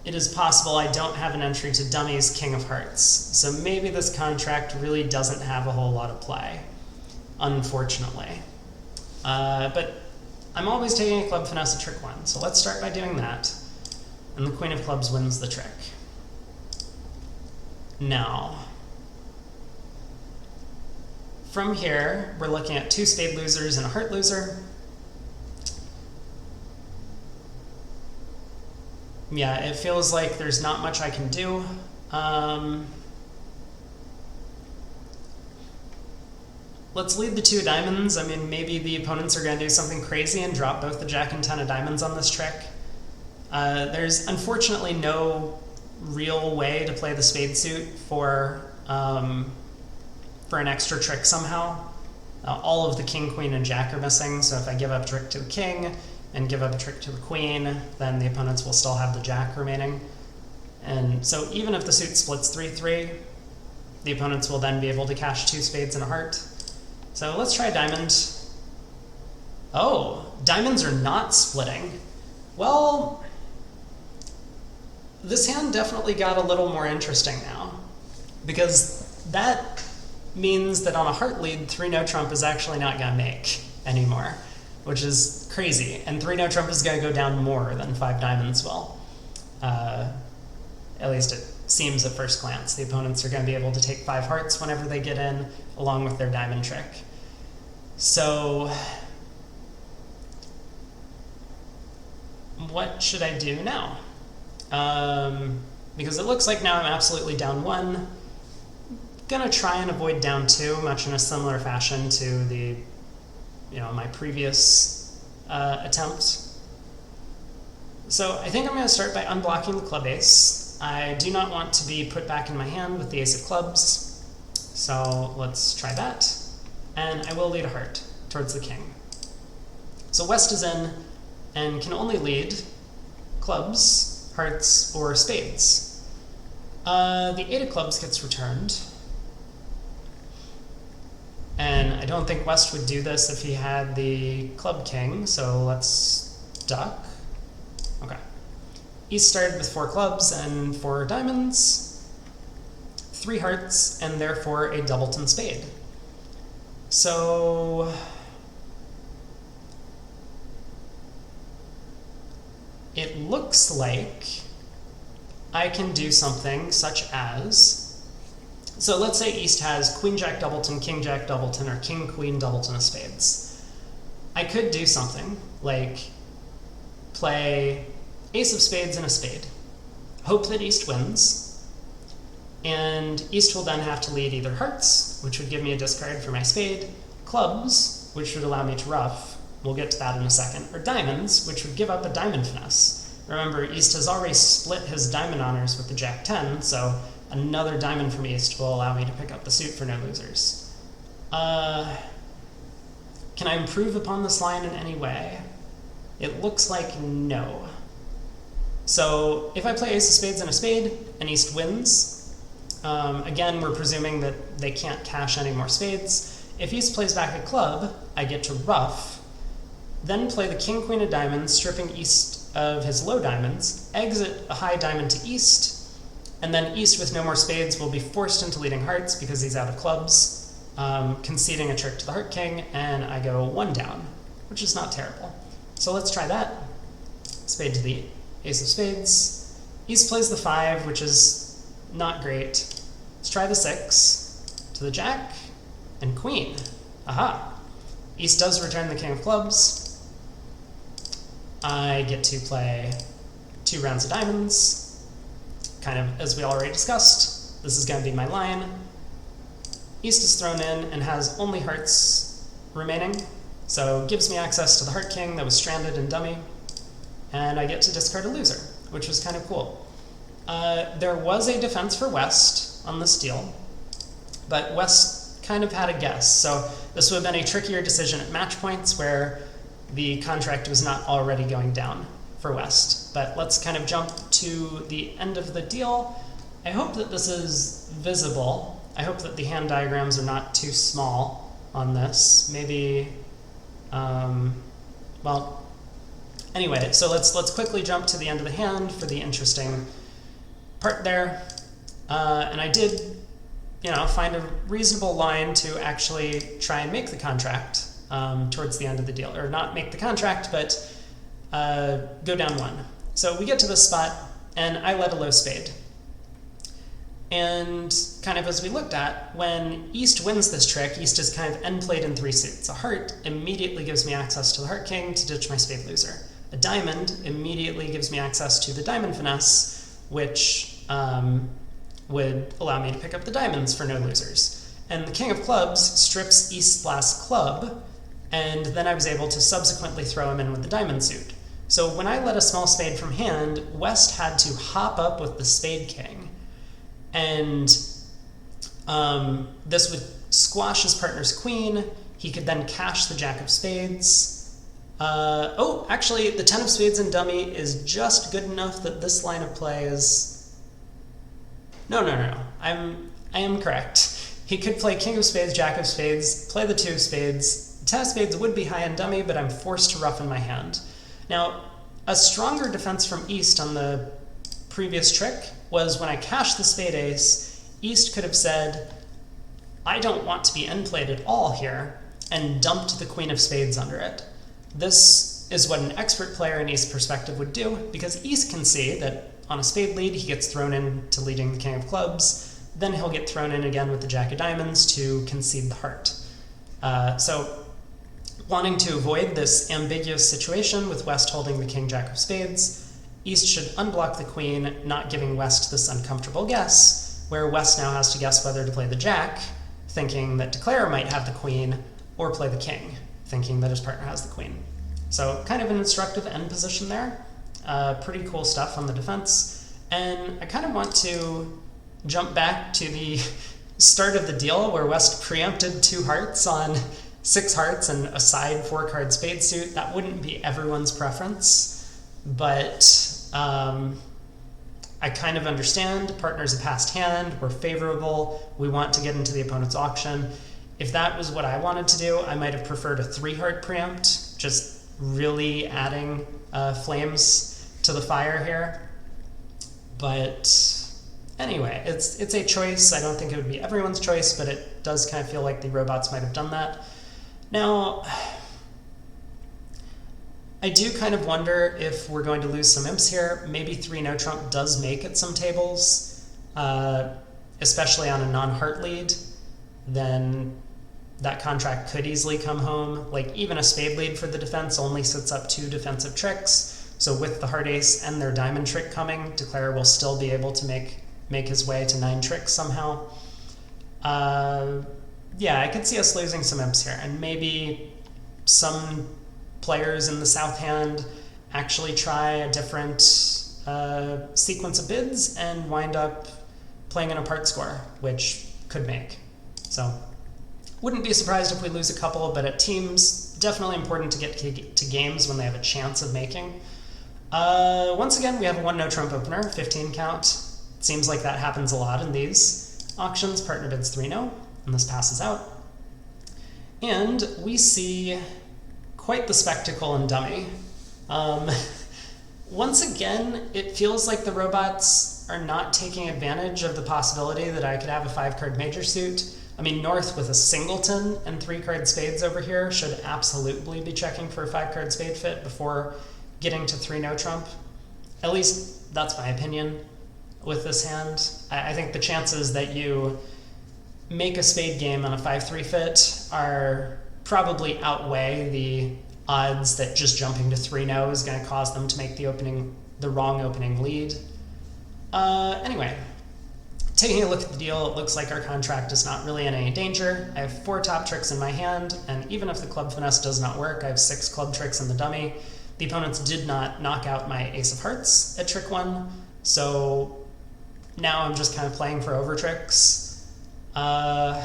it is possible I don't have an entry to dummies King of Hearts. So maybe this contract really doesn't have a whole lot of play, unfortunately. But I'm always taking a club finesse a trick one, so let's start by doing that. And the Queen of Clubs wins the trick. Now, from here, we're looking at 2 spade losers and a heart loser. Yeah, it feels like there's not much I can do. Let's lead the 2 diamonds. I mean, maybe the opponents are going to do something crazy and drop both the Jack and 10 of diamonds on this trick. There's unfortunately no real way to play the spade suit for an extra trick somehow. All of the king, queen, and jack are missing, so if I give up a trick to the king and give up a trick to the queen, then the opponents will still have the jack remaining. And so even if the suit splits 3-3, the opponents will then be able to cash 2 spades and a heart. So let's try diamond. Oh, diamonds are not splitting. Well, this hand definitely got a little more interesting now, because that means that on a heart lead, 3-no trump is actually not going to make anymore, which is crazy. And 3-no trump is going to go down more than 5 diamonds will. At least it seems at first glance. The opponents are going to be able to take 5 hearts whenever they get in, along with their diamond trick. So what should I do now? Because it looks like now I'm absolutely down 1. Gonna try and avoid down 2, much in a similar fashion to the, my previous attempt. So I think I'm gonna start by unblocking the club ace. I do not want to be put back in my hand with the ace of clubs, so let's try that. And I will lead a heart towards the king. So West is in and can only lead clubs, hearts, or spades. The 8 of clubs gets returned. And I don't think West would do this if he had the club king, so let's duck. Okay. East started with 4 clubs and 4 diamonds, 3 hearts, and therefore a doubleton spade. So it looks like I can do something such as, so let's say East has Queen Jack Doubleton, King Jack Doubleton, or King Queen Doubleton of spades. I could do something like play Ace of Spades and a spade, hope that East wins, and East will then have to lead either hearts, which would give me a discard for my spade, clubs, which would allow me to ruff, we'll get to that in a second, or diamonds, which would give up a diamond finesse. Remember, East has already split his diamond honors with the Jack 10, so another diamond from East will allow me to pick up the suit for no losers. Can I improve upon this line in any way? It looks like no. So if I play Ace of Spades and a spade, and East wins, again, we're presuming that they can't cash any more spades. If East plays back a club, I get to ruff, then play the King, Queen of diamonds, stripping East of his low diamonds, exit a high diamond to East, and then East with no more spades will be forced into leading hearts because he's out of clubs, conceding a trick to the Heart King, and I go 1 down, which is not terrible. So let's try that. Spade to the Ace of Spades. East plays the 5, which is not great. Let's try the 6 to the Jack and Queen. Aha! East does return the King of Clubs. I get to play 2 rounds of diamonds, kind of as we already discussed. This is going to be my line. East is thrown in and has only hearts remaining, so gives me access to the Heart King that was stranded in dummy, and I get to discard a loser, which was kind of cool. There was a defense for West on this deal, but West kind of had a guess, so this would have been a trickier decision at match points where the contract was not already going down for West. But let's kind of jump to the end of the deal. I hope that this is visible. I hope that the hand diagrams are not too small on this. Maybe, well, Anyway, so let's quickly jump to the end of the hand for the interesting part there. And I did, find a reasonable line to actually try and make the contract towards the end of the deal, or not make the contract, but go down one. So we get to this spot, and I let a low spade. And kind of as we looked at, when East wins this trick, East is kind of end played in 3 suits. A heart immediately gives me access to the heart king to ditch my spade loser. A diamond immediately gives me access to the diamond finesse, which would allow me to pick up the diamonds for no losers. And the king of clubs strips East's last club, and then I was able to subsequently throw him in with the diamond suit. So when I let a small spade from hand, West had to hop up with the spade king, and this would squash his partner's queen. He could then cash the jack of spades. Oh, actually, the 10 of spades and dummy is just good enough that this line of play is... No. I am correct. He could play king of spades, jack of spades, play the 2 of spades. 10 of spades would be high and dummy, but I'm forced to roughen my hand. Now, a stronger defense from East on the previous trick was when I cashed the spade ace, East could have said, I don't want to be end played at all here, and dumped the queen of spades under it. This is what an expert player in East's perspective would do, because East can see that on a spade lead, he gets thrown into leading the king of clubs, then he'll get thrown in again with the jack of diamonds to concede the heart. So wanting to avoid this ambiguous situation with West holding the king jack of spades, East should unblock the queen, not giving West this uncomfortable guess, where West now has to guess whether to play the jack, thinking that Declare might have the queen, or play the king, thinking that his partner has the queen. So kind of an instructive end position there. Pretty cool stuff on the defense. And I kind of want to jump back to the start of the deal where West preempted 2 hearts on 6 hearts and a side 4-card spade suit. That wouldn't be everyone's preference, but I kind of understand. Partner's a passed hand, we're favorable, we want to get into the opponent's auction. If that was what I wanted to do, I might have preferred a 3-heart preempt, just really adding flames to the fire here. But anyway, it's a choice. I don't think it would be everyone's choice, but it does kind of feel like the robots might have done that. Now, I do kind of wonder if we're going to lose some imps here. Maybe 3 no trump does make at some tables, especially on a non-heart lead. Then that contract could easily come home. Like even a spade lead for the defense only sets up 2 defensive tricks. So with the heart ace and their diamond trick coming, Declare will still be able to make his way to 9 tricks somehow. Yeah, I could see us losing some imps here, and maybe some players in the south hand actually try a different sequence of bids and wind up playing an apart score, which could make. So wouldn't be surprised if we lose a couple, but at teams, definitely important to get to games when they have a chance of making. Once again, we have a 1 no trump opener, 15 count. It seems like that happens a lot in these auctions. Partner bids 3 no, and this passes out. And we see quite the spectacle in dummy. Once again, it feels like the robots are not taking advantage of the possibility that I could have a 5-card major suit. I mean, North with a singleton and 3-card spades over here should absolutely be checking for a 5-card spade fit before getting to 3 no trump. At least that's my opinion with this hand. I think the chances that you make a spade game on a 5-3 fit are probably outweigh the odds that just jumping to 3 no is going to cause them to make the wrong opening lead. Anyway, taking a look at the deal, it looks like our contract is not really in any danger. I have 4 top tricks in my hand, and even if the club finesse does not work, I have 6 club tricks in the dummy. The opponents did not knock out my ace of hearts at trick 1, so now I'm just kind of playing for over tricks. I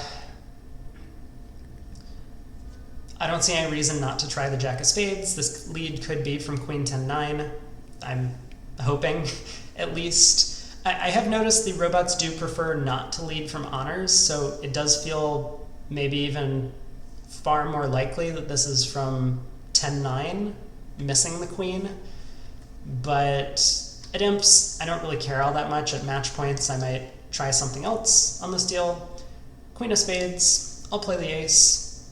don't see any reason not to try the jack of spades. This lead could be from queen 10-9. I'm hoping, at least. I have noticed the robots do prefer not to lead from honors, so it does feel maybe even far more likely that this is from 10-9 missing the queen. But at imps, I don't really care all that much. At match points, I might try something else on this deal. Queen of spades, I'll play the ace.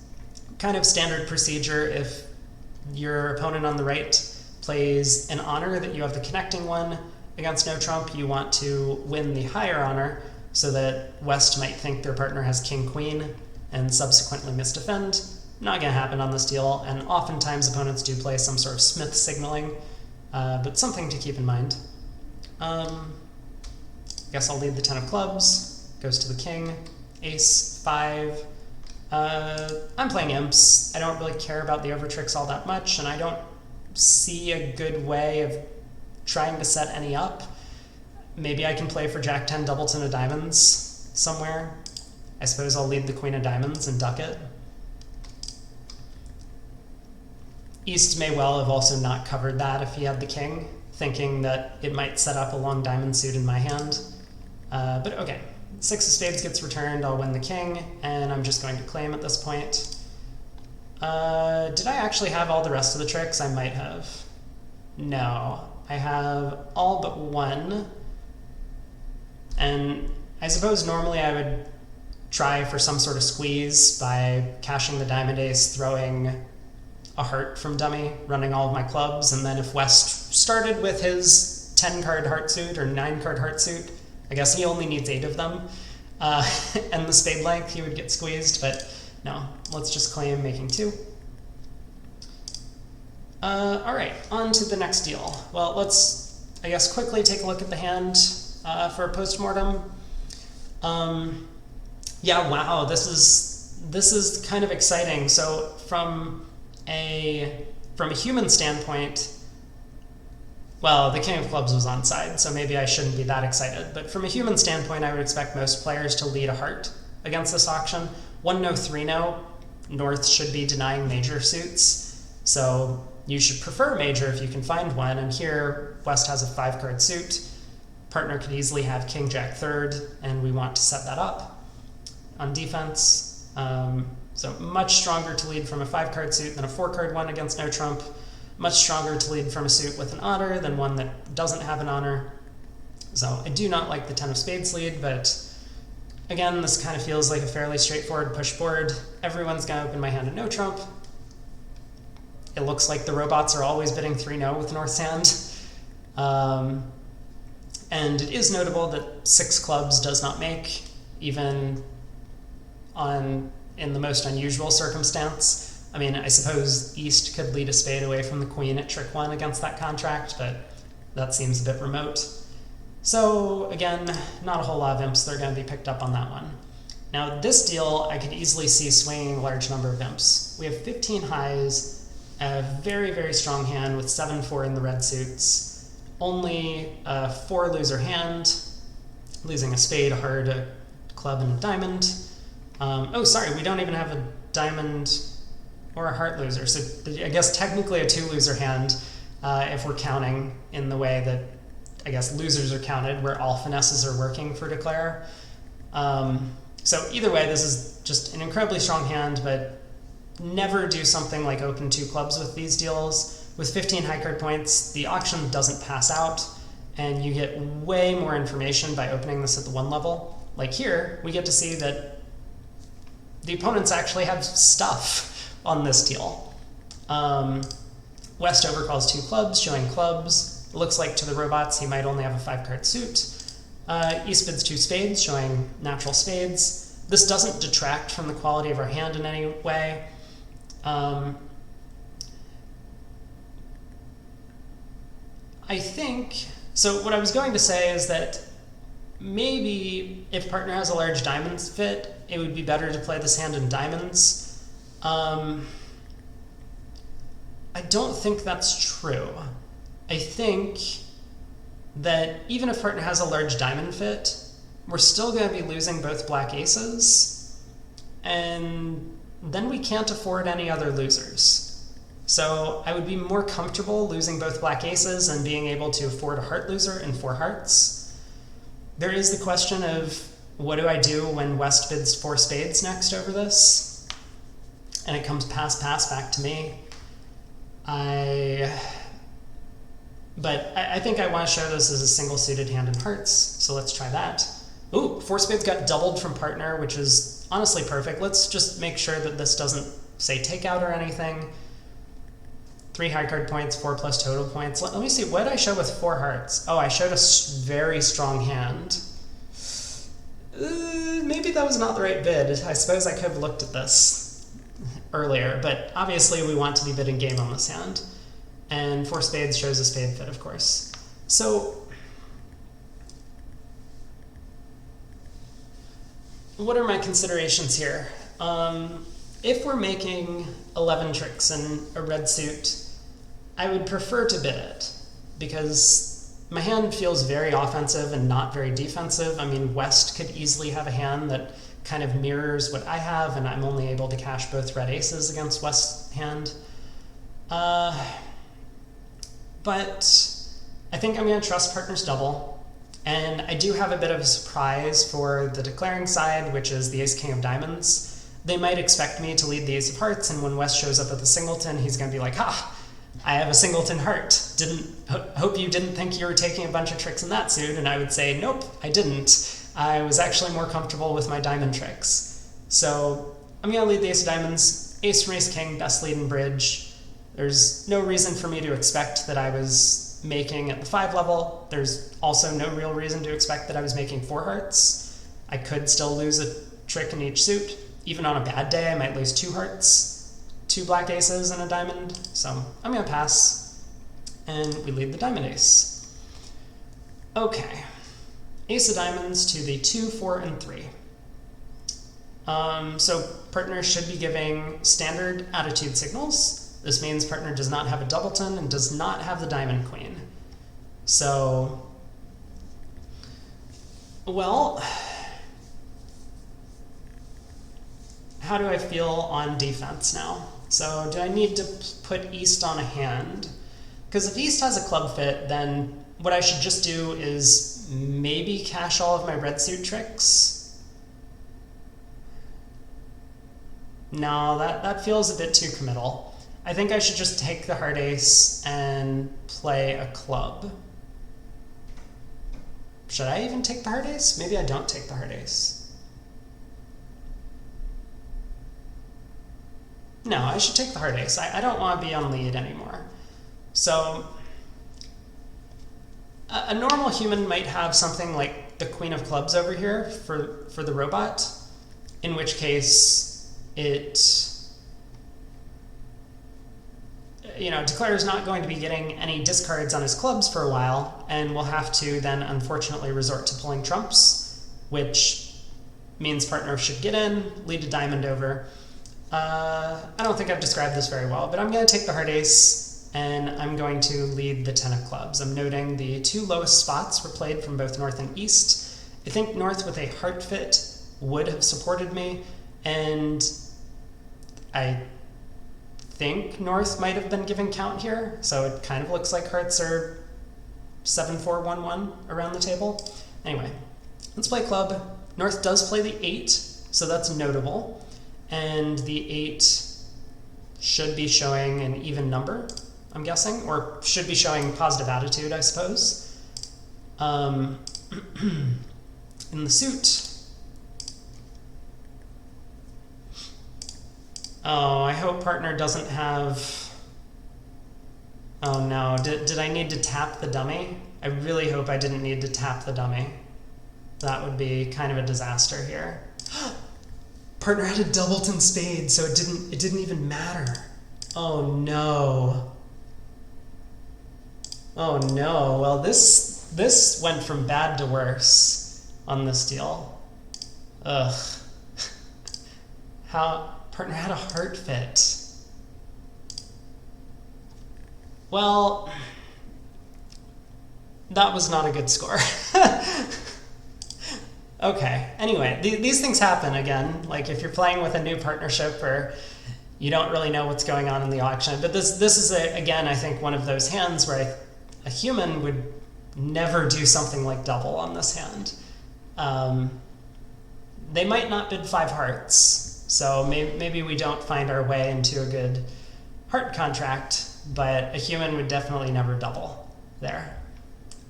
Kind of standard procedure if your opponent on the right plays an honor that you have the connecting one against no trump, you want to win the higher honor so that West might think their partner has king-queen and subsequently misdefend. Not going to happen on this deal, and oftentimes opponents do play some sort of Smith signaling, but something to keep in mind. Guess I'll lead the 10 of clubs, goes to the king, ace, 5. I'm playing imps. I don't really care about the over tricks all that much, and I don't see a good way of trying to set any up. Maybe I can play for Jack 10 doubleton of diamonds somewhere. I suppose I'll lead the queen of diamonds and duck it. East may well have also not covered that if he had the king, thinking that it might set up a long diamond suit in my hand. But okay, 6 of spades gets returned, I'll win the king, and I'm just going to claim at this point. Did I actually have all the rest of the tricks? I might have. No, I have all but one. And I suppose normally I would try for some sort of squeeze by cashing the diamond ace, throwing a heart from dummy, running all of my clubs, and then if West started with his 10-card heart suit or 9-card heart suit, I guess he only needs 8 of them, and the spade length, he would get squeezed, but no, let's just claim making 2. All right, on to the next deal. Well, let's, I guess, quickly take a look at the hand for a postmortem. Yeah, wow, this is kind of exciting. So from a human standpoint, well, the king of clubs was onside, so maybe I shouldn't be that excited. But from a human standpoint, I would expect most players to lead a heart against this auction. 1-no, 3-no, North should be denying major suits, so you should prefer major if you can find one. And here, West has a 5-card suit. Partner could easily have king jack third, and we want to set that up on defense. So much stronger to lead from a 5-card suit than a 4-card one against no trump. Much stronger to lead from a suit with an honor than one that doesn't have an honor. So I do not like the 10 of spades lead, but again, this kind of feels like a fairly straightforward push board. Everyone's going to open my hand at no trump. It looks like the robots are always bidding 3-no with North's hand. And it is notable that 6 clubs does not make, even in the most unusual circumstance. I mean, I suppose East could lead a spade away from the queen at trick 1 against that contract, but that seems a bit remote. So again, not a whole lot of imps that are going to be picked up on that one. Now this deal, I could easily see swinging a large number of imps. We have 15 highs, a very, very strong hand with 7-4 in the red suits, only a 4 loser hand, losing a spade, a heart, a club, and a diamond. Oh, sorry, we don't even have a diamond or a heart loser, so I guess technically a 2 loser hand if we're counting in the way that I guess losers are counted, where all finesses are working for declare. So either way, this is just an incredibly strong hand, but never do something like open 2 clubs with these deals. With 15 high card points, the auction doesn't pass out, and you get way more information by opening this at the 1 level. Like here, we get to see that the opponents actually have stuff on this deal. West overcalls 2 clubs, showing clubs. It looks like to the robots he might only have a 5-card suit. East bids 2 spades, showing natural spades. This doesn't detract from the quality of our hand in any way. I think, so what I was going to say is that maybe if partner has a large diamonds fit, it would be better to play this hand in diamonds. I don't think that's true. I think that even if partner has a large diamond fit, we're still going to be losing both black aces, and then we can't afford any other losers. So I would be more comfortable losing both black aces and being able to afford a heart loser and 4 hearts. There is the question of, what do I do when West bids 4 spades next over this? And it comes pass back to me. But I think I want to show this as a single suited hand in hearts, so let's try that. Ooh, four spades got doubled from partner, which is honestly perfect. Let's just make sure that this doesn't say takeout or anything. 3 high card points, 4 plus total points. Let me see, what did I show with 4 hearts? Oh, I showed a very strong hand. Maybe that was not the right bid. I suppose I could have looked at this earlier, but obviously we want to be bidding game on this hand. And 4 spades shows a spade fit, of course. So what are my considerations here? If we're making 11 tricks in a red suit, I would prefer to bid it, because my hand feels very offensive and not very defensive. I mean, West could easily have a hand that kind of mirrors what I have, and I'm only able to cash both red aces against West's hand. But I think I'm going to trust partner's double, and I do have a bit of a surprise for the declaring side, which is the ace-king of diamonds. They might expect me to lead the ace of hearts, and when West shows up at the singleton, he's going to be like, ha! I have a singleton heart. Hope you didn't think you were taking a bunch of tricks in that suit. And I would say, nope, I didn't. I was actually more comfortable with my diamond tricks. So I'm going to lead the ace of diamonds. Ace from ace king, best lead in bridge. There's no reason for me to expect that I was making at the 5 level. There's also no real reason to expect that I was making 4 hearts. I could still lose a trick in each suit. Even on a bad day, I might lose 2 hearts. 2 black aces and a diamond, so I'm going to pass, and we lead the diamond ace. Okay, ace of diamonds to the 2, 4, and 3. So partner should be giving standard attitude signals. This means partner does not have a doubleton and does not have the diamond queen. So, well, how do I feel on defense now? So do I need to put East on a hand? Because if East has a club fit, then what I should just do is maybe cash all of my red suit tricks. No, that feels a bit too committal. I think I should just take the heart ace and play a club. Should I even take the heart ace? Maybe I don't take the heart ace. No, I should take the heart ace. I don't want to be on lead anymore. So a normal human might have something like the queen of clubs over here for the robot, in which case Declare is not going to be getting any discards on his clubs for a while, and will have to then unfortunately resort to pulling trumps, which means partner should get in, lead a diamond over. I don't think I've described this very well, but I'm going to take the heart ace, and I'm going to lead the 10 of clubs. I'm noting the 2 lowest spots were played from both north and east. I think north with a heart fit would have supported me, and I think north might have been giving count here, so it kind of looks like hearts are 7, 4, 1, 1 around the table. Anyway, let's play club. North does play the 8, so that's notable. And the 8 should be showing an even number, I'm guessing, or should be showing positive attitude, I suppose. In the suit. Oh, I hope partner doesn't have... Oh no, did I need to tap the dummy? I really hope I didn't need to tap the dummy. That would be kind of a disaster here. Partner had a doubleton spade, so it didn't even matter. Oh no. Oh no. Well, this went from bad to worse on this deal. Ugh. Partner had a heart fit. Well, that was not a good score. Okay, anyway, these things happen again, like if you're playing with a new partnership or you don't really know what's going on in the auction. But this is, again, I think one of those hands where a human would never do something like double on this hand. They might not bid 5 hearts, so maybe we don't find our way into a good heart contract. but a human would definitely never double there.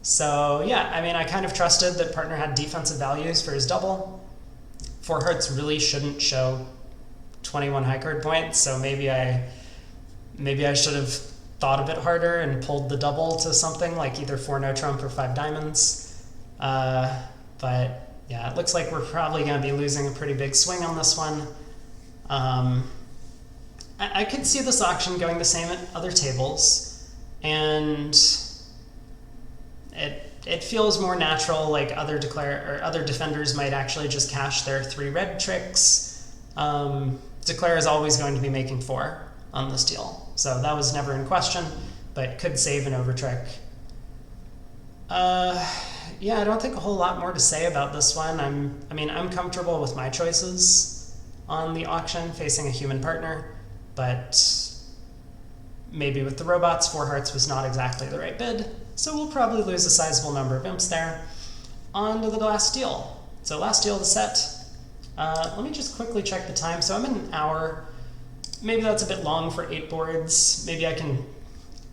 So yeah, I mean, I kind of trusted that partner had defensive values for his double. 4 hearts really shouldn't show 21 high card points, so maybe I should have thought a bit harder and pulled the double to something like either 4 no trump or 5 diamonds. But yeah, it looks like we're probably going to be losing a pretty big swing on this one. I could see this auction going the same at other tables, and it feels more natural, like other defenders might actually just cash their 3 red tricks. Declare is always going to be making 4 on this deal, so that was never in question, but could save an over trick. Yeah, I don't think a whole lot more to say about this one. I'm comfortable with my choices on the auction facing a human partner, but maybe with the robots, 4 hearts was not exactly the right bid, so we'll probably lose a sizable number of imps there. On to the last deal. So last deal of the set. Let me just quickly check the time. So I'm in an hour. Maybe that's a bit long for 8 boards. Maybe I can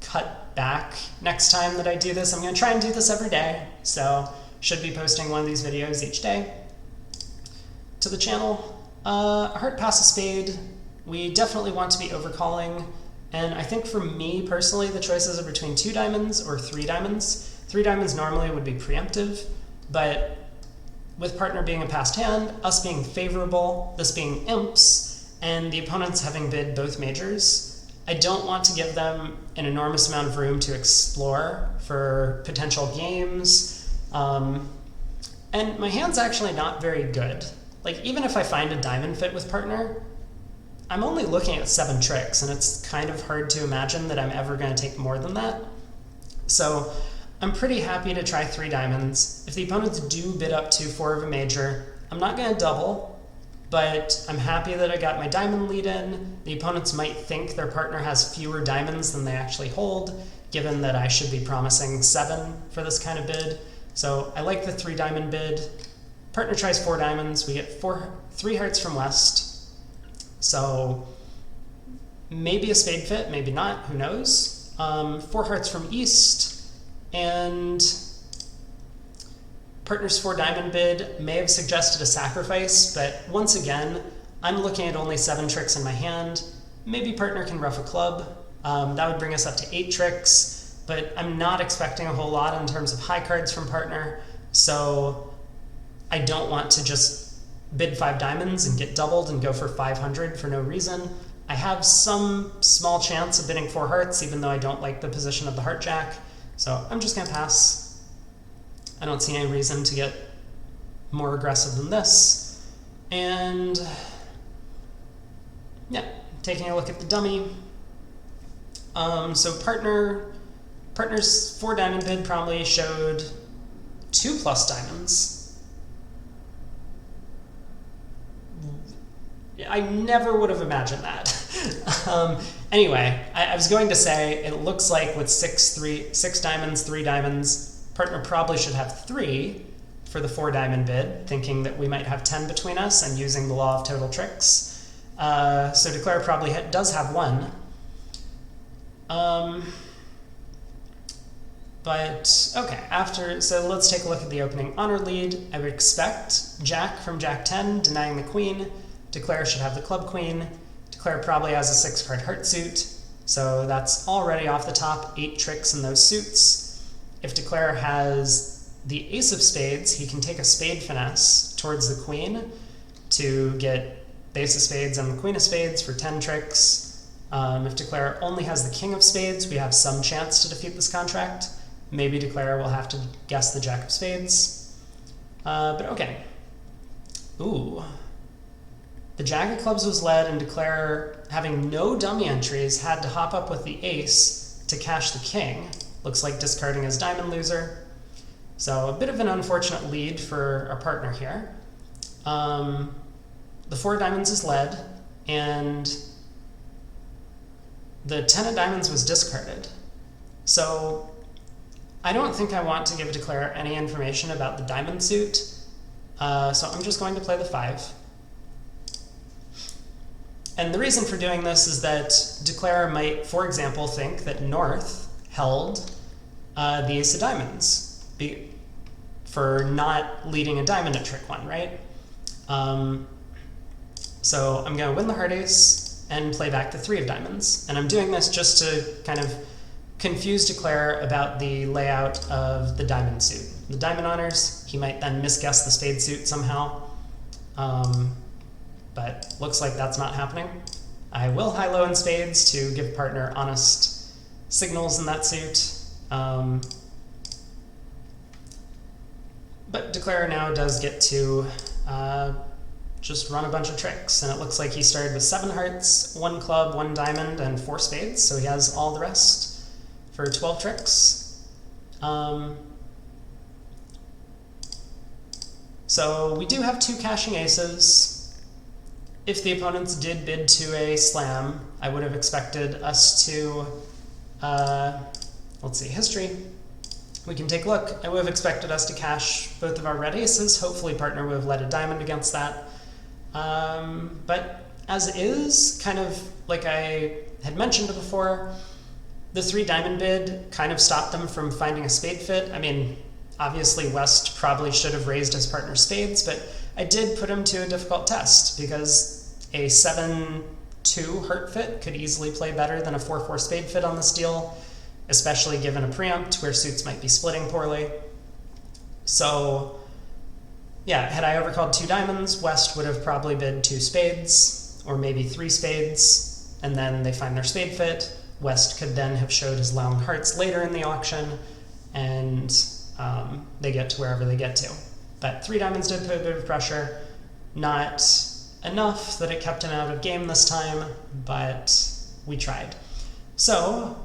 cut back next time that I do this. I'm going to try and do this every day, so should be posting one of these videos each day to the channel. Heart pass a spade. We definitely want to be overcalling, and I think for me personally the choices are between 2 diamonds or 3 diamonds. 3 diamonds normally would be preemptive, but with partner being a passed hand, us being favorable, this being imps, and the opponents having bid both majors, I don't want to give them an enormous amount of room to explore for potential games. And my hand's actually not very good. Like, even if I find a diamond fit with partner, I'm only looking at 7 tricks, and it's kind of hard to imagine that I'm ever going to take more than that. So I'm pretty happy to try 3 diamonds. If the opponents do bid up to 4 of a major, I'm not going to double, but I'm happy that I got my diamond lead in. The opponents might think their partner has fewer diamonds than they actually hold, given that I should be promising 7 for this kind of bid. So I like the 3 diamond bid. Partner tries 4 diamonds. We get 3 hearts from West. So maybe a spade fit, maybe not, who knows. 4 hearts from East, and partner's 4 diamond bid may have suggested a sacrifice, but once again, I'm looking at only 7 tricks in my hand. Maybe partner can ruff a club. That would bring us up to 8 tricks, but I'm not expecting a whole lot in terms of high cards from partner, so I don't want to just bid 5 diamonds and get doubled and go for 500 for no reason. I have some small chance of bidding 4 hearts, even though I don't like the position of the heart jack, so I'm just going to pass. I don't see any reason to get more aggressive than this. And yeah, taking a look at the dummy. So partner's 4 diamond bid probably showed 2+ diamonds. I never would have imagined that. Anyway, I was going to say, it looks like with 6 diamonds, 3 diamonds, partner probably should have 3 for the 4 diamond bid, thinking that we might have 10 between us and using the law of total tricks. So Declare probably does have 1. But okay, so let's take a look at the opening honor lead. I would expect Jack from Jack 10 denying the Queen. Declare should have the club queen. Declare probably has a 6-card heart suit, so that's already off the top 8 tricks in those suits. If Declare has the ace of spades, he can take a spade finesse towards the queen to get the ace of spades and the queen of spades for 10 tricks. If Declare only has the king of spades, we have some chance to defeat this contract. Maybe Declare will have to guess the jack of spades. But okay. Ooh. The jack of clubs was led, and Declare, having no dummy entries, had to hop up with the ace to cash the king. Looks like discarding his diamond loser. So a bit of an unfortunate lead for our partner here. The 4 diamonds is led, and the 10 of diamonds was discarded. So I don't think I want to give Declare any information about the diamond suit, so I'm just going to play the 5. And the reason for doing this is that declarer might, for example, think that North held the ace of diamonds for not leading a diamond at trick 1, right? So I'm going to win the heart ace and play back the 3 of diamonds. And I'm doing this just to kind of confuse declarer about the layout of the diamond suit. The diamond honors, he might then misguess the spade suit somehow. But looks like that's not happening. I will high-low in spades to give partner honest signals in that suit. But declarer now does get to just run a bunch of tricks, and it looks like he started with 7 hearts, 1 club, 1 diamond, and 4 spades, so he has all the rest for 12 tricks. So we do have 2 cashing aces. If the opponents did bid to a slam, I would have expected us to, let's see, history. We can take a look. I would have expected us to cash both of our red aces. Hopefully partner would have led a diamond against that. But as is, kind of like I had mentioned before, the 3 diamond bid kind of stopped them from finding a spade fit. I mean, obviously West probably should have raised his partner's spades, but I did put him to a difficult test because a 7-2 heart fit could easily play better than a 4-4 spade fit on this deal, especially given a preempt where suits might be splitting poorly. So yeah, had I overcalled 2 diamonds, West would have probably bid 2 spades, or maybe 3 spades, and then they find their spade fit. West could then have showed his allowing hearts later in the auction, and they get to wherever they get to. But 3 diamonds did put a bit of pressure, not enough that it kept him out of game this time, but we tried. So,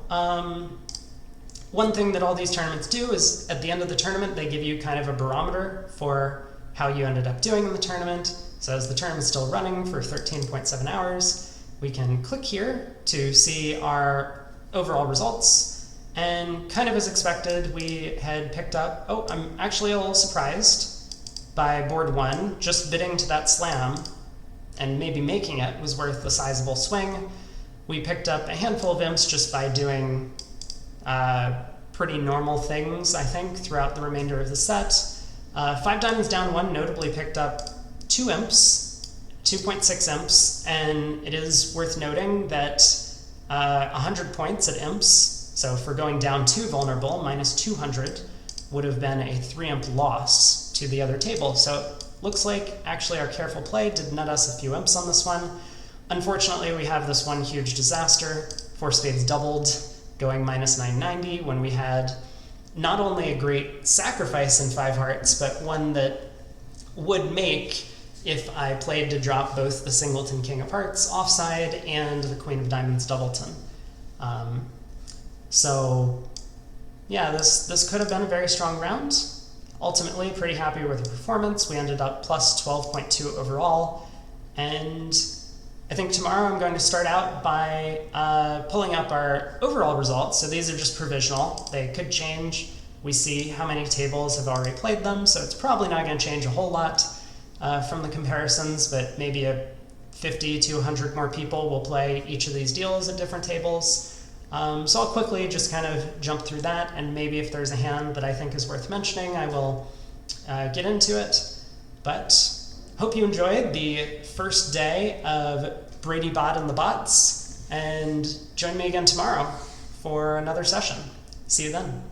one thing that all these tournaments do is at the end of the tournament, they give you kind of a barometer for how you ended up doing in the tournament. So as the tournament's still running for 13.7 hours, we can click here to see our overall results. And kind of as expected, we had picked up, oh, I'm actually a little surprised by board 1, just bidding to that slam and maybe making it was worth a sizable swing. We picked up a handful of imps just by doing pretty normal things, I think, throughout the remainder of the set. 5 diamonds down 1 notably picked up 2 imps, 2.6 imps, and it is worth noting that 100 points at imps, so for going down 2 vulnerable, minus 200, would have been a 3 imp loss to the other table. So it looks like actually our careful play did net us a few imps on this one. Unfortunately, we have this one huge disaster. 4 spades doubled, going minus 990 when we had not only a great sacrifice in 5 hearts, but one that would make if I played to drop both the singleton king of hearts offside and the queen of diamonds doubleton. So yeah, this could have been a very strong round. Ultimately, pretty happy with the performance. We ended up plus 12.2 overall, and I think tomorrow I'm going to start out by pulling up our overall results. So these are just provisional. They could change. We see how many tables have already played them, so it's probably not going to change a whole lot from the comparisons, but maybe 50 to 100 more people will play each of these deals at different tables. So I'll quickly just kind of jump through that, and maybe if there's a hand that I think is worth mentioning, I will get into it. But hope you enjoyed the first day of BradyBot and the Bots, and join me again tomorrow for another session. See you then.